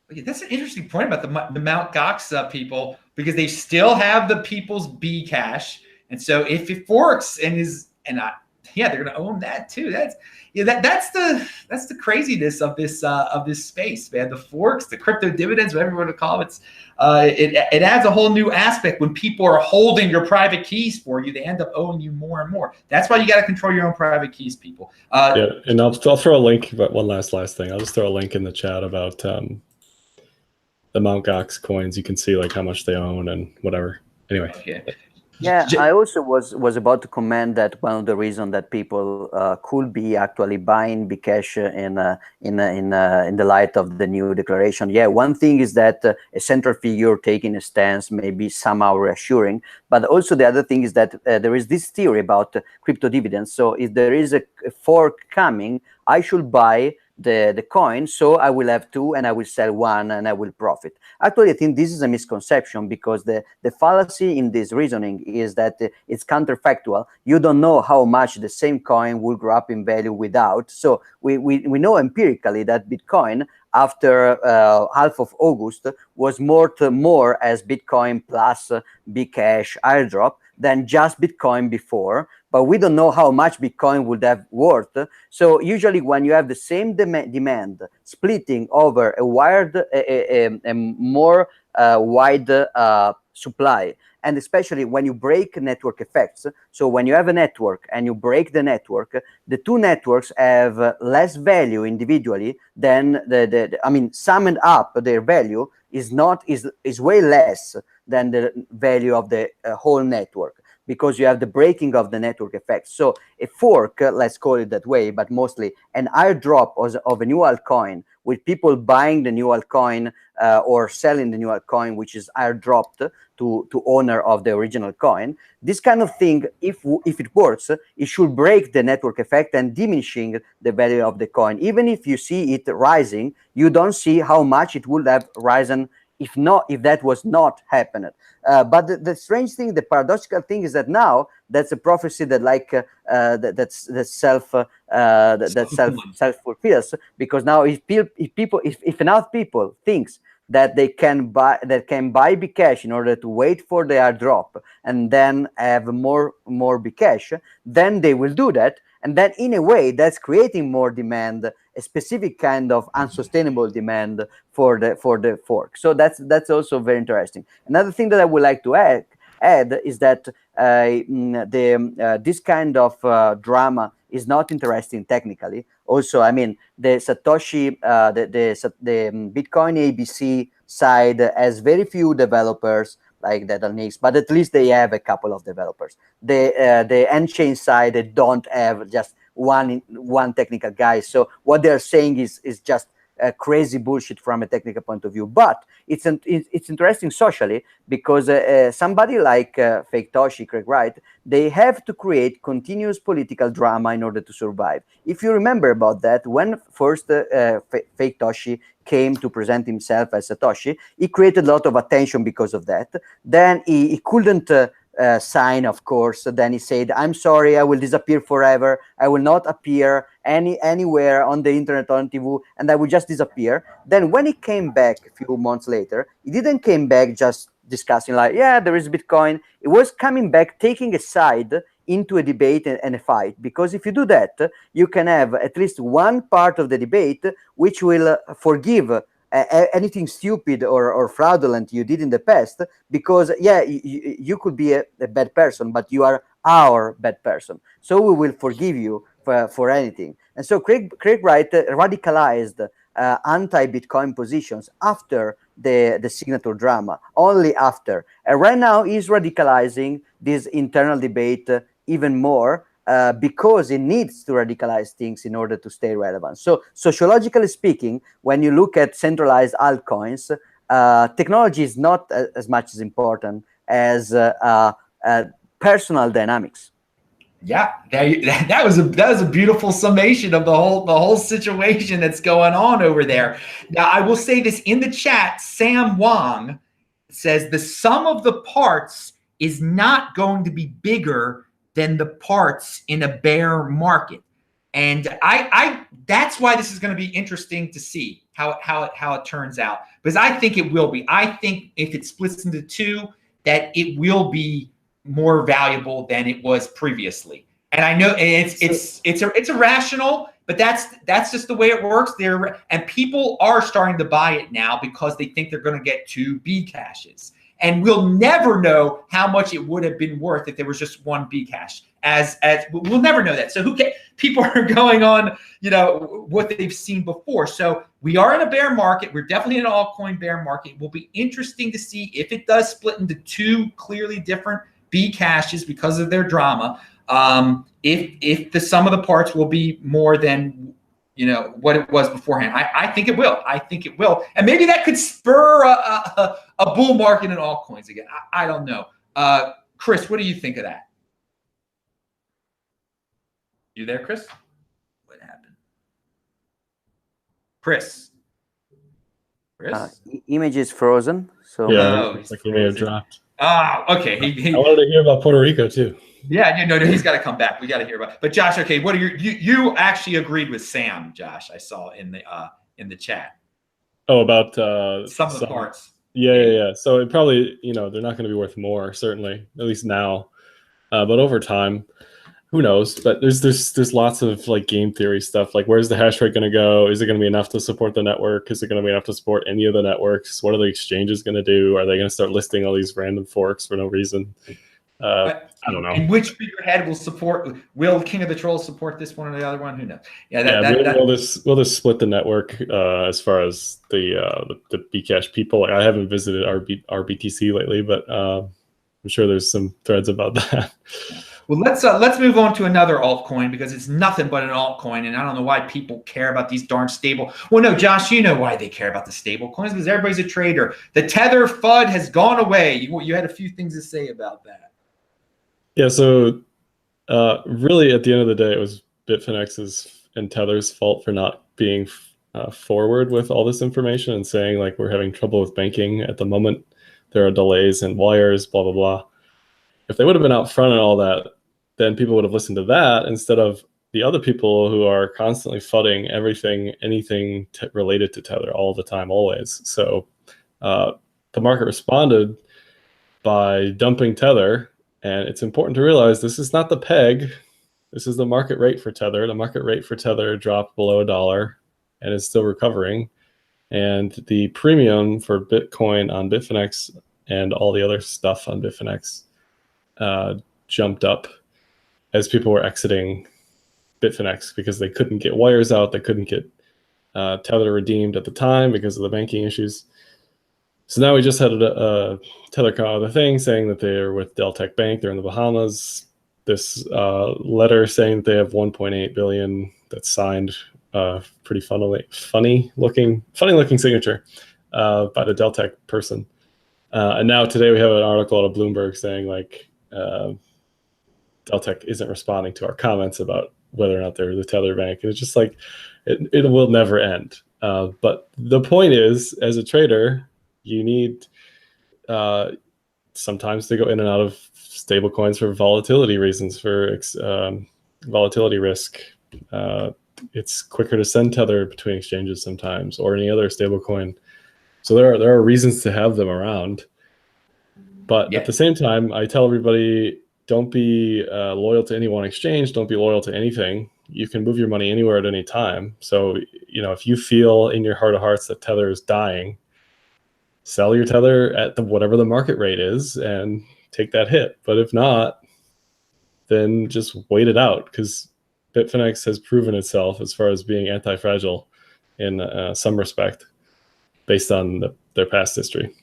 That's an interesting point about the Mt. Gox people, because they still have the people's B Cash. And so if it forks they're going to own that too. That's the craziness of this space, man. The forks, the crypto dividends, whatever you want to call it. It adds a whole new aspect when people are holding your private keys for you. They end up owing you more and more. That's why you got to control your own private keys, people. And I'll throw a link. But one last thing, I'll just throw a link in the chat about the Mt. Gox coins. You can see like how much they own and whatever. Anyway. Okay. Yeah, I also was about to comment that one of the reasons that people could be actually buying Bcash in the light of the new declaration. Yeah, one thing is that a central figure taking a stance may be somehow reassuring, but also the other thing is that there is this theory about crypto dividends. So if there is a fork coming, I should buy the coin, so I will have 2 and I will sell 1 and I will profit. Actually, I think this is a misconception, because the fallacy in this reasoning is that it's counterfactual. You don't know how much the same coin will grow up in value without. So we know empirically that Bitcoin after half of August was more as Bitcoin plus Bcash airdrop than just Bitcoin before, but we don't know how much Bitcoin would have worth. So usually when you have the same demand splitting over a more wide supply, and especially when you break network effects. So when you have a network and you break the network, the 2 networks have less value individually than summed up their value is way less than the value of the whole network, because you have the breaking of the network effect. So a fork, let's call it that way, but mostly an airdrop of a new altcoin, with people buying the new altcoin or selling the new altcoin, which is airdropped to owner of the original coin. This kind of thing, if it works, it should break the network effect and diminishing the value of the coin. Even if you see it rising, you don't see how much it would have risen if that was not happened. But the strange thing, the paradoxical thing, is that now that's a prophecy that self fulfills, because now if enough people thinks that they can buy Bcash in order to wait for the airdrop and then have more Bcash, then they will do that. And then in a way that's creating more demand, a specific kind of unsustainable demand for the fork. So that's also very interesting. Another thing that I would like to add is that this kind of drama is not interesting technically. Also, I mean, the Satoshi, the Bitcoin ABC side has very few developers like that on X, but at least they have a couple of developers. The N-chain side, they don't have just one technical guy. So what they're saying is just crazy bullshit from a technical point of view. But it's interesting socially because somebody like Fake Toshi, Craig Wright, they have to create continuous political drama in order to survive. If you remember about that, when first Fake Toshi came to present himself as Satoshi, he created a lot of attention because of that. Then he couldn't sign, of course. Then he said, "I'm sorry, I will disappear forever. I will not appear anywhere on the internet or on TV, and I will just disappear." Then when he came back a few months later, he didn't came back just discussing like, yeah, there is Bitcoin. It was coming back, taking a side into a debate and a fight, because if you do that, you can have at least one part of the debate which will forgive anything stupid or fraudulent you did in the past, because yeah, you could be a bad person, but you are our bad person, so we will forgive you for anything. And so Craig Wright radicalized anti-Bitcoin positions after the signature drama, only after. And right now he's radicalizing this internal debate even more, because it needs to radicalize things in order to stay relevant. So sociologically speaking, when you look at centralized altcoins, technology is not as much as important as personal dynamics. Yeah, that was a beautiful summation of the whole situation that's going on over there. Now, I will say this in the chat. Sam Wong says the sum of the parts is not going to be bigger than the parts in a bear market, and I that's why this is going to be interesting to see how it turns out, because I think it will be. I think if it splits into two, that it will be more valuable than it was previously. And I know it's irrational, but that's just the way it works there. And people are starting to buy it now because they think they're going to get 2 B cashes. And we'll never know how much it would have been worth if there was just 1 B cash. As we'll never know that. So people are going on, what they've seen before. So we are in a bear market. We're definitely in an altcoin bear market. It will be interesting to see if it does split into 2 clearly different B cashes because of their drama. If the sum of the parts will be more than what it was beforehand. I think it will. I think it will. And maybe that could spur a bull market in altcoins again. I don't know. Chris, what do you think of that? You there, Chris? What happened? Chris? Image is frozen. So yeah, like he may have dropped. Oh, okay. I wanted to hear about Puerto Rico too. Yeah, no, he's got to come back. We got to hear about it. But Josh, okay, what are you actually agreed with Sam, Josh? I saw in the chat. Oh, about some of the parts. Yeah. So it probably, they're not going to be worth more, certainly, at least now. But over time, who knows? But there's lots of like game theory stuff. Like, where's the hash rate going to go? Is it going to be enough to support the network? Is it going to be enough to support any of the networks? What are the exchanges going to do? Are they going to start listing all these random forks for no reason? I don't know. And which figurehead will King of the Trolls support this one or the other one? Who knows? Will this split the network as far as the Bcash people? I haven't visited RBTC lately, but I'm sure there's some threads about that. Well, let's move on to another altcoin, because it's nothing but an altcoin, and I don't know why people care about these darn stable. Well, no, Josh, you know why they care about the stable coins, because everybody's a trader. The Tether FUD has gone away. You had a few things to say about that. Yeah, so really at the end of the day, it was Bitfinex's and Tether's fault for not being forward with all this information and saying, like, we're having trouble with banking at the moment. There are delays in wires, blah, blah, blah. If they would have been out front and all that, then people would have listened to that instead of the other people who are constantly fudding anything related to Tether all the time, always. So the market responded by dumping Tether. And it's important to realize this is not the peg. This is the market rate for Tether. The market rate for Tether dropped below $1 and is still recovering. And the premium for Bitcoin on Bitfinex and all the other stuff on Bitfinex jumped up as people were exiting Bitfinex because they couldn't get wires out. They couldn't get Tether redeemed at the time because of the banking issues. So now we just had a Tether come out of the thing saying that they're with Deltec Bank. They're in the Bahamas. This letter saying that they have 1.8 billion that's signed pretty funny looking signature by the Deltec person. And now today we have an article out of Bloomberg saying like Deltec isn't responding to our comments about whether or not they're the tether bank. And it's just like it will never end. But the point is, as a trader, you need sometimes to go in and out of stable coins for volatility reasons, for volatility risk. It's quicker to send tether between exchanges sometimes, or any other stable coin. So there are reasons to have them around. But at the same time, I tell everybody, don't be loyal to any one exchange. Don't be loyal to anything. You can move your money anywhere at any time. So, if you feel in your heart of hearts that tether is dying, sell your tether at whatever the market rate is and take that hit. But if not, then just wait it out, because Bitfinex has proven itself as far as being anti-fragile in some respect based on their past history.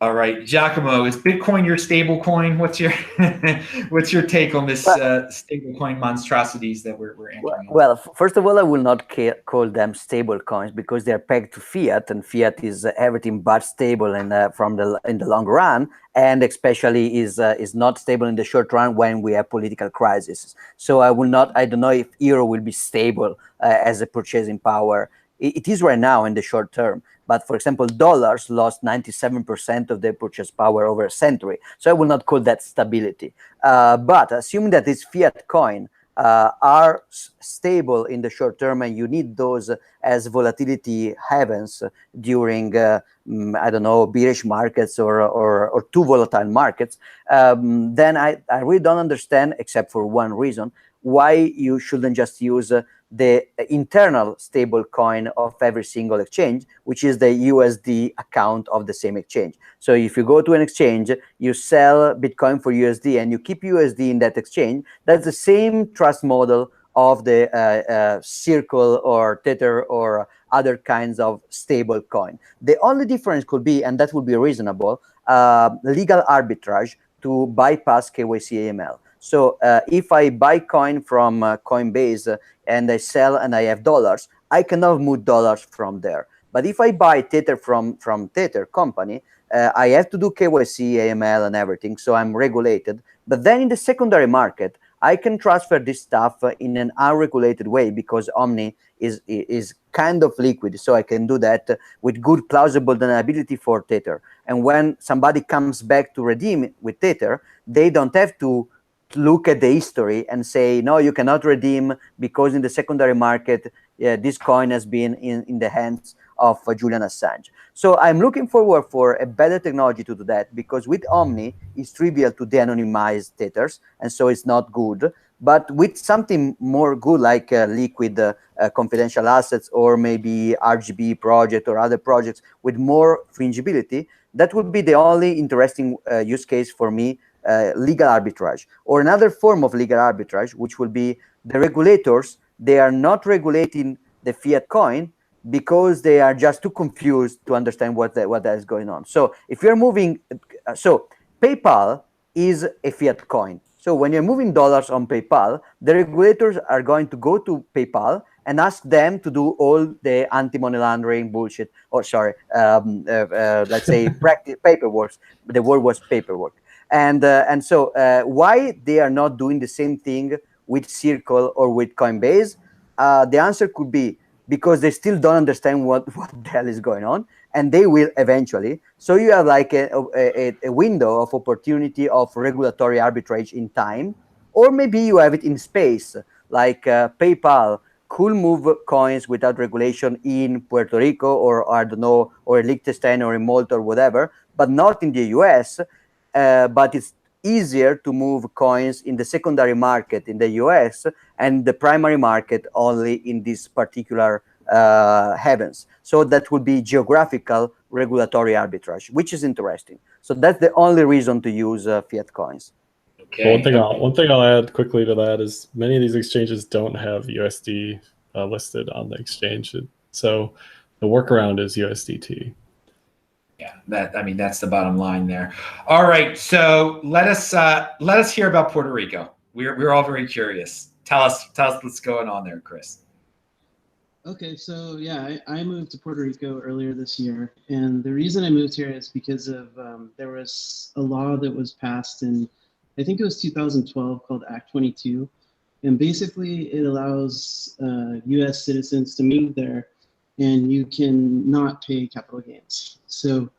All right, Giacomo, is Bitcoin your stable coin? What's your take on this stable coin monstrosities that we're entering? Well, first of all, I will not call them stable coins because they're pegged to fiat, and fiat is everything but stable in the long run, and especially is not stable in the short run when we have political crises. So I don't know if euro will be stable as a purchasing power. It is right now in the short term. But for example, dollars lost 97% of their purchase power over a century. So I will not call that stability. But assuming that this fiat coin are stable in the short term, and you need those as volatility havens during, bearish markets or too volatile markets, then I really don't understand, except for one reason, why you shouldn't just use the internal stable coin of every single exchange, which is the USD account of the same exchange. So if you go to an exchange, you sell Bitcoin for USD and you keep USD in that exchange, that's the same trust model of the Circle or Tether or other kinds of stable coin. The only difference could be, and that would be reasonable, legal arbitrage to bypass KYC AML. So if I buy coin from Coinbase and I sell and I have dollars, I cannot move dollars from there. But if I buy Tether from Tether company, I have to do KYC, AML, and everything. So I'm regulated. But then in the secondary market, I can transfer this stuff in an unregulated way because Omni is kind of liquid. So I can do that with good plausible deniability for Tether. And when somebody comes back to redeem with Tether, they don't have to look at the history and say, no, you cannot redeem because in the secondary market, this coin has been in the hands of Julian Assange. So I'm looking forward for a better technology to do that, because with Omni, it's trivial to de-anonymize Tethers, and so it's not good. But with something more good like liquid confidential assets, or maybe RGB project or other projects with more fungibility, that would be the only interesting use case for me. Legal arbitrage, or another form of legal arbitrage, which will be the regulators. They are not regulating the fiat coin because they are just too confused to understand what that is going on. So if you're moving, so PayPal is a fiat coin. So when you're moving dollars on PayPal, the regulators are going to go to PayPal and ask them to do all the anti-money laundering bullshit, or sorry, let's say paperwork. The word was paperwork. And so why they are not doing the same thing with Circle or with Coinbase? The answer could be because they still don't understand what the hell is going on, and they will eventually. So you have like a window of opportunity of regulatory arbitrage in time, or maybe you have it in space, like PayPal could move coins without regulation in Puerto Rico, or I don't know, or Liechtenstein or in Malta or whatever, but not in the US. But it's easier to move coins in the secondary market in the US and the primary market only in this particular heavens. So that would be geographical regulatory arbitrage, which is interesting. So that's the only reason to use fiat coins. Okay. Well, one thing I'll add quickly to that is many of these exchanges don't have USD listed on the exchange. So the workaround is USDT. Yeah, that's the bottom line there. All right, so let us hear about Puerto Rico. We're all very curious. Tell us what's going on there, Chris. Okay, so yeah, I moved to Puerto Rico earlier this year, and the reason I moved here is because of there was a law that was passed in, I think it was 2012, called Act 22, and basically it allows U.S. citizens to move there, and you can not pay capital gains. So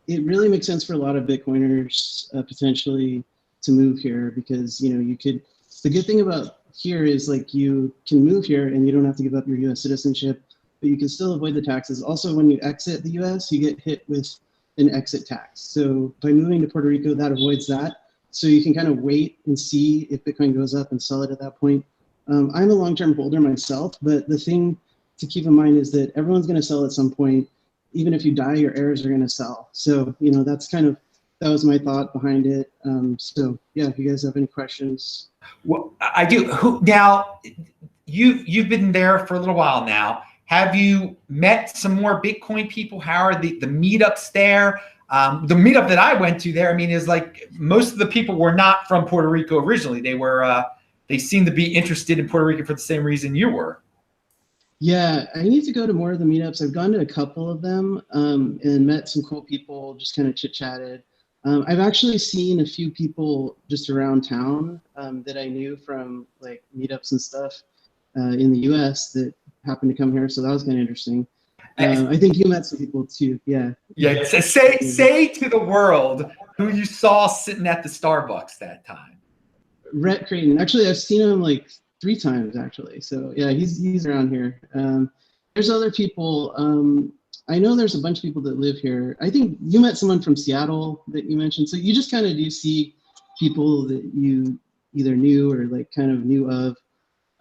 it really makes sense for a lot of Bitcoiners potentially to move here because you could. The good thing about here is like you can move here and you don't have to give up your U.S. citizenship, but you can still avoid the taxes. Also, when you exit the U.S., you get hit with an exit tax. So by moving to Puerto Rico, that avoids that. So you can kind of wait and see if Bitcoin goes up and sell it at that point. I'm a long-term holder myself, but the thing to keep in mind is that everyone's going to sell at some point. Even if you die, your heirs are going to sell. So that's that was my thought behind it. So yeah, if you guys have any questions. Well, I do. Now, you've been there for a little while now. Have you met some more Bitcoin people? How are the meetups there? The meetup that I went to there, I mean, is like most of the people were not from Puerto Rico originally. They seemed to be interested in Puerto Rico for the same reason you were. Yeah, I need to go to more of the meetups. I've gone to a couple of them and met some cool people, just kind of chit-chatted. I've actually seen a few people just around town that I knew from like meetups and stuff in the US that happened to come here. So that was kind of interesting. I think you met some people too. Yeah. Yeah. Say to the world who you saw sitting at the Starbucks that time. Rhett Creighton. Actually, I've seen him like 3 times actually. So yeah, he's around here. There's other people. I know there's a bunch of people that live here. I think you met someone from Seattle that you mentioned. So you just kind of do see people that you either knew or like kind of knew of.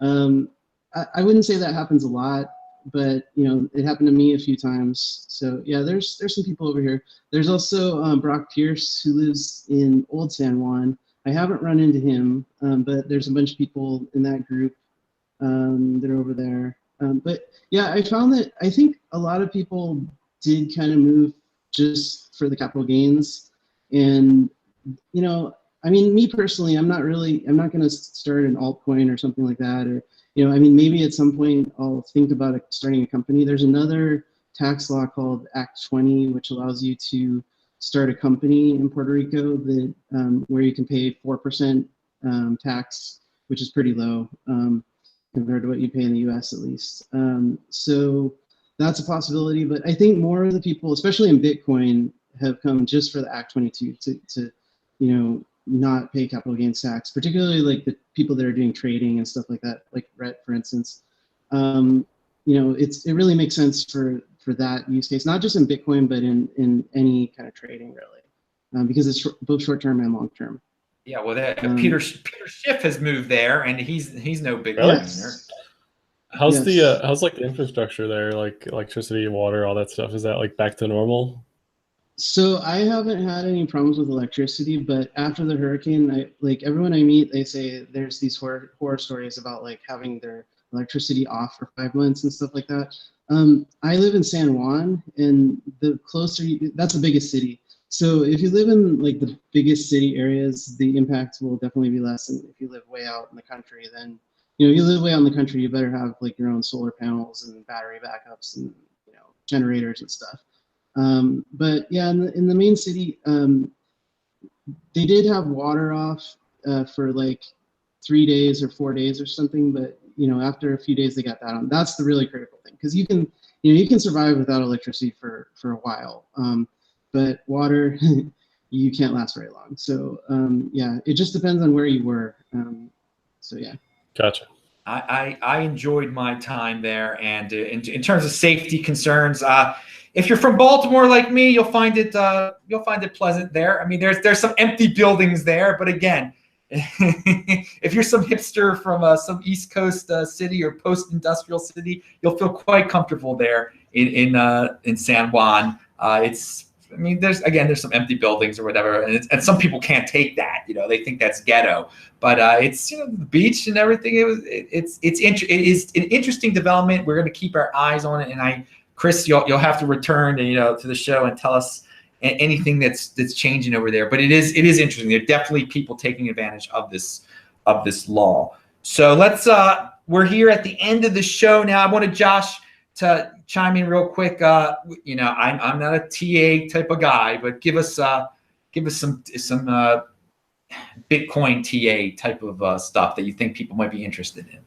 I wouldn't say that happens a lot, but it happened to me a few times. So yeah, there's some people over here. There's also Brock Pierce who lives in Old San Juan. I haven't run into him, but there's a bunch of people in that group that are over there. But yeah, I found that I think a lot of people did kind of move just for the capital gains. And, I mean, me personally, I'm not going to start an altcoin or something like that. Or, I mean, maybe at some point I'll think about starting a company. There's another tax law called Act 20, which allows you to start a company in Puerto Rico that where you can pay 4% tax, which is pretty low. Compared to what you pay in the US at least. So that's a possibility, but I think more of the people, especially in Bitcoin, have come just for the Act 22 to not pay capital gains tax, particularly like the people that are doing trading and stuff like that, like Rhett, for instance. It really makes sense for that use case, not just in Bitcoin, but in any kind of trading really, because it's both short-term and long-term. Yeah, well, Peter Schiff has moved there, and he's no big millionaire. How's like the infrastructure there, like electricity, water, all that stuff? Is that like back to normal? So I haven't had any problems with electricity, but after the hurricane, like everyone I meet, they say there's these horror stories about like having their electricity off for 5 months and stuff like that. I live in San Juan, and that's the biggest city. So if you live in like the biggest city areas, the impact will definitely be less than if you live way out in the country. Then, you live way out in the country, you better have like your own solar panels and battery backups and generators and stuff. But yeah, in the main city, they did have water off for like 3 days or 4 days or something. But after a few days, they got that on. That's the really critical thing, because you can survive without electricity for a while. But water, you can't last very long. So yeah, it just depends on where you were. So yeah. Gotcha. I enjoyed my time there, and in terms of safety concerns, if you're from Baltimore like me, you'll find it pleasant there. I mean, there's some empty buildings there, but again, if you're some hipster from some East Coast city or post-industrial city, you'll feel quite comfortable there in San Juan. There's some empty buildings or whatever, and some people can't take that. They think that's ghetto, but it's the beach and everything. It is an interesting development. We're going to keep our eyes on it, and Chris, you'll have to return to the show and tell us anything that's changing over there. But it is interesting. There are definitely people taking advantage of this law. So we're here at the end of the show now. I wanted Josh to chime in real quick. You know, I'm not a TA type of guy, but give us some Bitcoin TA type of stuff that you think people might be interested in.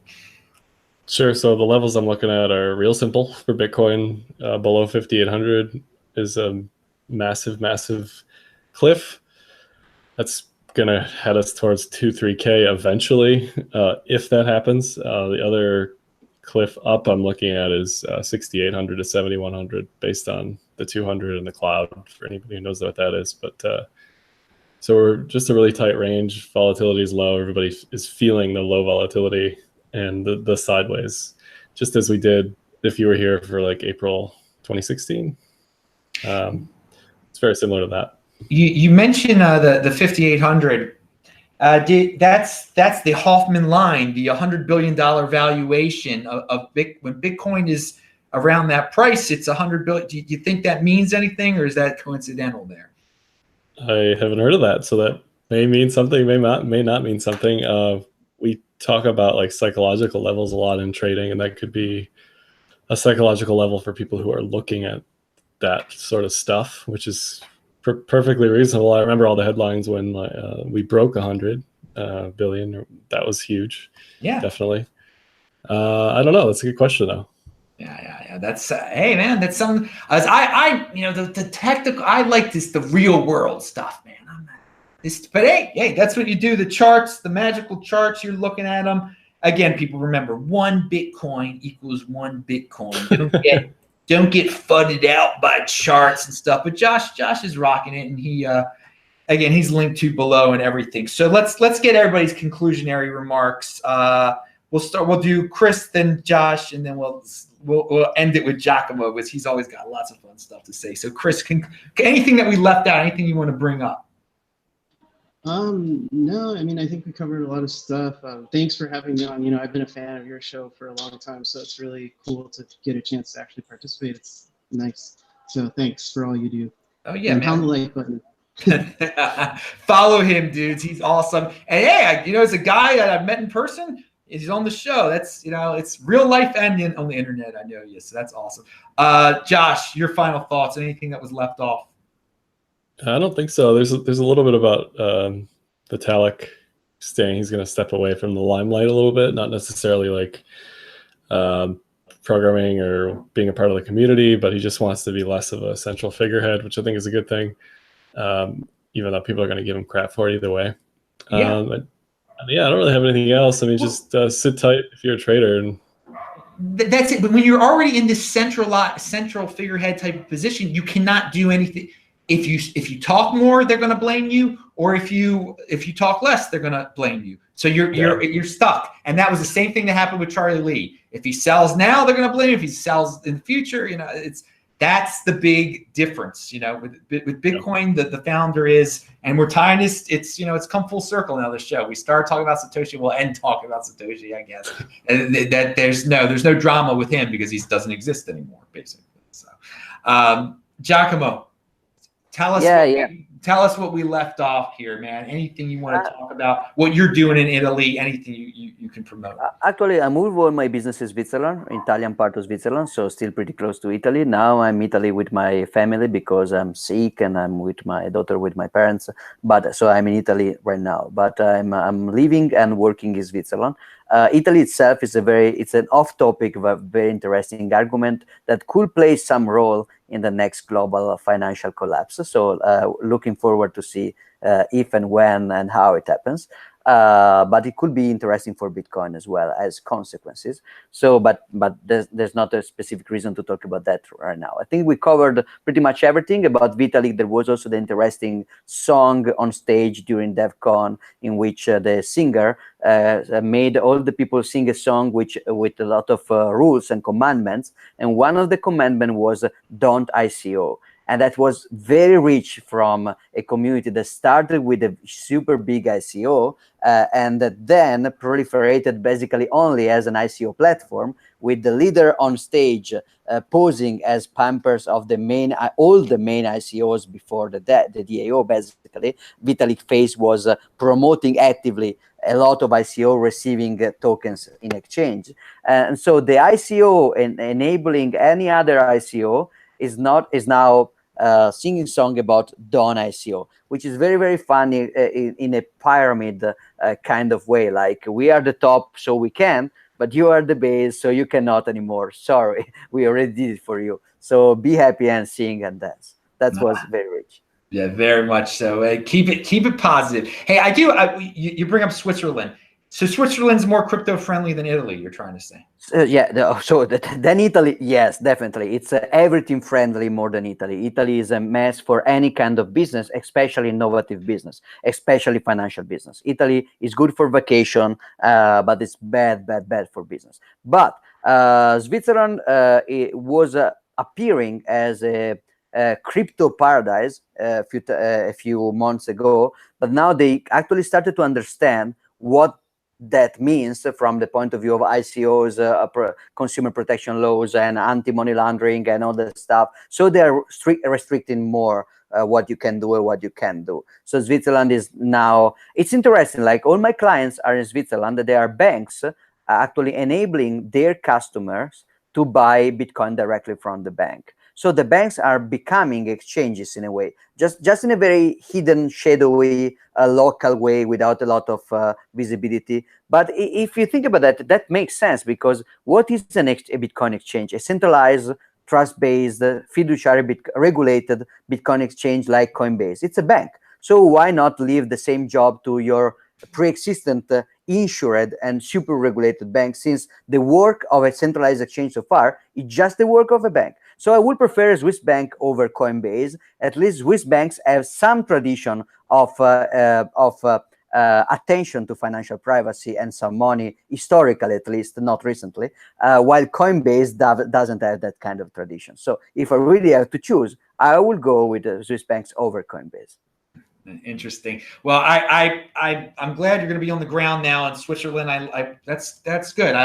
Sure. So the levels I'm looking at are real simple for Bitcoin. Below 5,800 is a massive cliff. That's going to head us towards 2-3K eventually, if that happens. The other cliff up I'm looking at is 6,800 to 7,100 based on the 200 in the cloud, for anybody who knows what that is. But so we're just a really tight range. Volatility is low. Everybody is feeling the low volatility and the sideways, just as we did if you were here for like April 2016. It's very similar to that. You mentioned the 5,800. That's the Hoffman line, the $100 billion valuation of when Bitcoin is around that price. It's $100 billion. Do you think that means anything, or is that coincidental there? I haven't heard of that, so that may mean something, may not mean something. We talk about like psychological levels a lot in trading, and that could be a psychological level for people who are looking at that sort of stuff, which is perfectly reasonable. I remember all the headlines when we broke 100 billion. That was huge. Yeah, definitely. I don't know. That's a good question, though. Yeah. That's hey, man. That's something. As I you know, the technical. I like the real world stuff, man. But hey, that's what you do. The charts, the magical charts. You're looking at them. Again, people remember 1 Bitcoin equals 1 Bitcoin. Don't get fudded out by charts and stuff. But Josh is rocking it, and he again, he's linked to below and everything. So let's get everybody's conclusionary remarks. We'll do Chris, then Josh, and then we'll end it with Giacomo, because he's always got lots of fun stuff to say. So Chris, anything that we left out, anything you want to bring up? No, I mean, I think we covered a lot of stuff. Thanks for having me on. You know, I've been a fan of your show for a long time, so it's really cool to get a chance to actually participate. It's nice. So thanks for all you do. Oh yeah, and man. Pound the like button. Follow him, dudes. He's awesome. And hey, it's a guy that I've met in person. He's on the show. That's, it's real life and on the internet. I know you, so that's awesome. Josh, your final thoughts? Anything that was left off? I don't think so. There's a little bit about Vitalik saying he's going to step away from the limelight a little bit, not necessarily like programming or being a part of the community, but he just wants to be less of a central figurehead, which I think is a good thing, even though people are going to give him crap for it either way. Yeah. I don't really have anything else. I mean, just sit tight if you're a trader. And that's it. But when you're already in this central figurehead type of position, you cannot do anything. If you talk more, they're going to blame you, or if you talk less, they're going to blame you. So you're stuck. And that was the same thing that happened with Charlie Lee. If he sells now, they're going to blame him. If he sells in the future, that's the big difference. With Bitcoin, the founder is, and we're tying this. It's come full circle now. The show, we start talking about Satoshi, we'll end talking about Satoshi, I guess. And that there's no drama with him because he doesn't exist anymore, basically. So, Giacomo. Tell us what we left off here, man. Anything you want to talk about, what you're doing in Italy, anything you can promote. Actually, I moved all my business to Switzerland, Italian part of Switzerland, so still pretty close to Italy. Now I'm in Italy with my family because I'm sick and I'm with my daughter, with my parents. But so I'm in Italy right now. But I'm living and working in Switzerland. Italy itself is it's an off-topic, but very interesting argument that could play some role in the next global financial collapse. So looking forward to see if and when and how it happens. But it could be interesting for Bitcoin as well as consequences. So, but there's not a specific reason to talk about that right now. I think we covered pretty much everything about Vitalik. There was also the interesting song on stage during DevCon in which the singer made all the people sing a song with a lot of rules and commandments. And one of the commandments was don't ICO. And that was very rich from a community that started with a super big ICO and that then proliferated basically only as an ICO platform, with the leader on stage posing as pampers of all the main ICOs before the DAO. Basically, Vitalik Face was promoting actively a lot of ICO receiving tokens in exchange. And so the ICO enabling any other ICO is now singing song about Dawn ICO, which is very, very funny in a pyramid kind of way. Like, we are the top, so we can, but you are the base, so you cannot anymore. Sorry, we already did it for you. So be happy and sing and dance. That was very rich. Yeah, very much so. Keep it positive. Hey, you bring up Switzerland. So Switzerland's more crypto friendly than Italy, you're trying to say? Then Italy, yes, definitely. It's everything friendly more than Italy. Italy is a mess for any kind of business, especially innovative business, especially financial business. Italy is good for vacation, but it's bad for business. But Switzerland it was appearing as a crypto paradise a few months ago, but now they actually started to understand what that means from the point of view of ICOs, consumer protection laws, and anti-money laundering and all that stuff. So they're restricting more what you can do and what you can't do. So Switzerland is now, it's interesting, like all my clients are in Switzerland. There are banks actually enabling their customers to buy Bitcoin directly from the bank. So the banks are becoming exchanges in a way, just in a very hidden, shadowy, local way without a lot of visibility. But if you think about that, that makes sense, because what is a Bitcoin exchange? A centralized, trust-based, fiduciary, regulated Bitcoin exchange like Coinbase. It's a bank. So why not leave the same job to your pre-existent insured and super regulated bank, since the work of a centralized exchange so far is just the work of a bank? So I would prefer a Swiss bank over Coinbase. At least Swiss banks have some tradition of attention to financial privacy and some money, historically at least, not recently, while Coinbase doesn't have that kind of tradition. So if I really have to choose, I will go with the Swiss banks over Coinbase. Interesting. Well, I'm glad you're going to be on the ground now in Switzerland. That's good.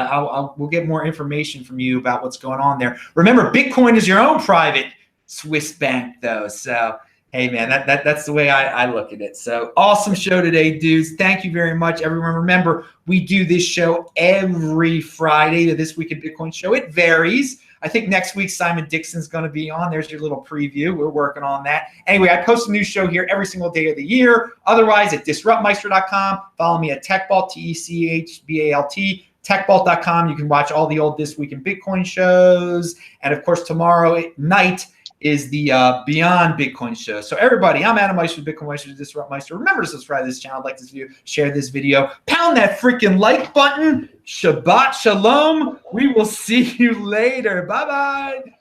We'll get more information from you about what's going on there. Remember, Bitcoin is your own private Swiss bank, though. So hey, man, that's the way I look at it. So awesome show today, dudes. Thank you very much, everyone. Remember, we do this show every Friday, the This Week in Bitcoin show. It varies. I think next week Simon Dixon's going to be on. There's your little preview. We're working on that. Anyway, I post a new show here every single day of the year. Otherwise, at disruptmeister.com. Follow me at TechBalt, TechBalt. TechBalt.com. You can watch all the old This Week in Bitcoin shows. And of course, tomorrow night is the Beyond Bitcoin show. So everybody, I'm Adam Meister, Bitcoin Meister, Disrupt Meister. Remember to subscribe to this channel, like this video, share this video, pound that freaking like button. Shabbat Shalom. We will see you later. Bye-bye.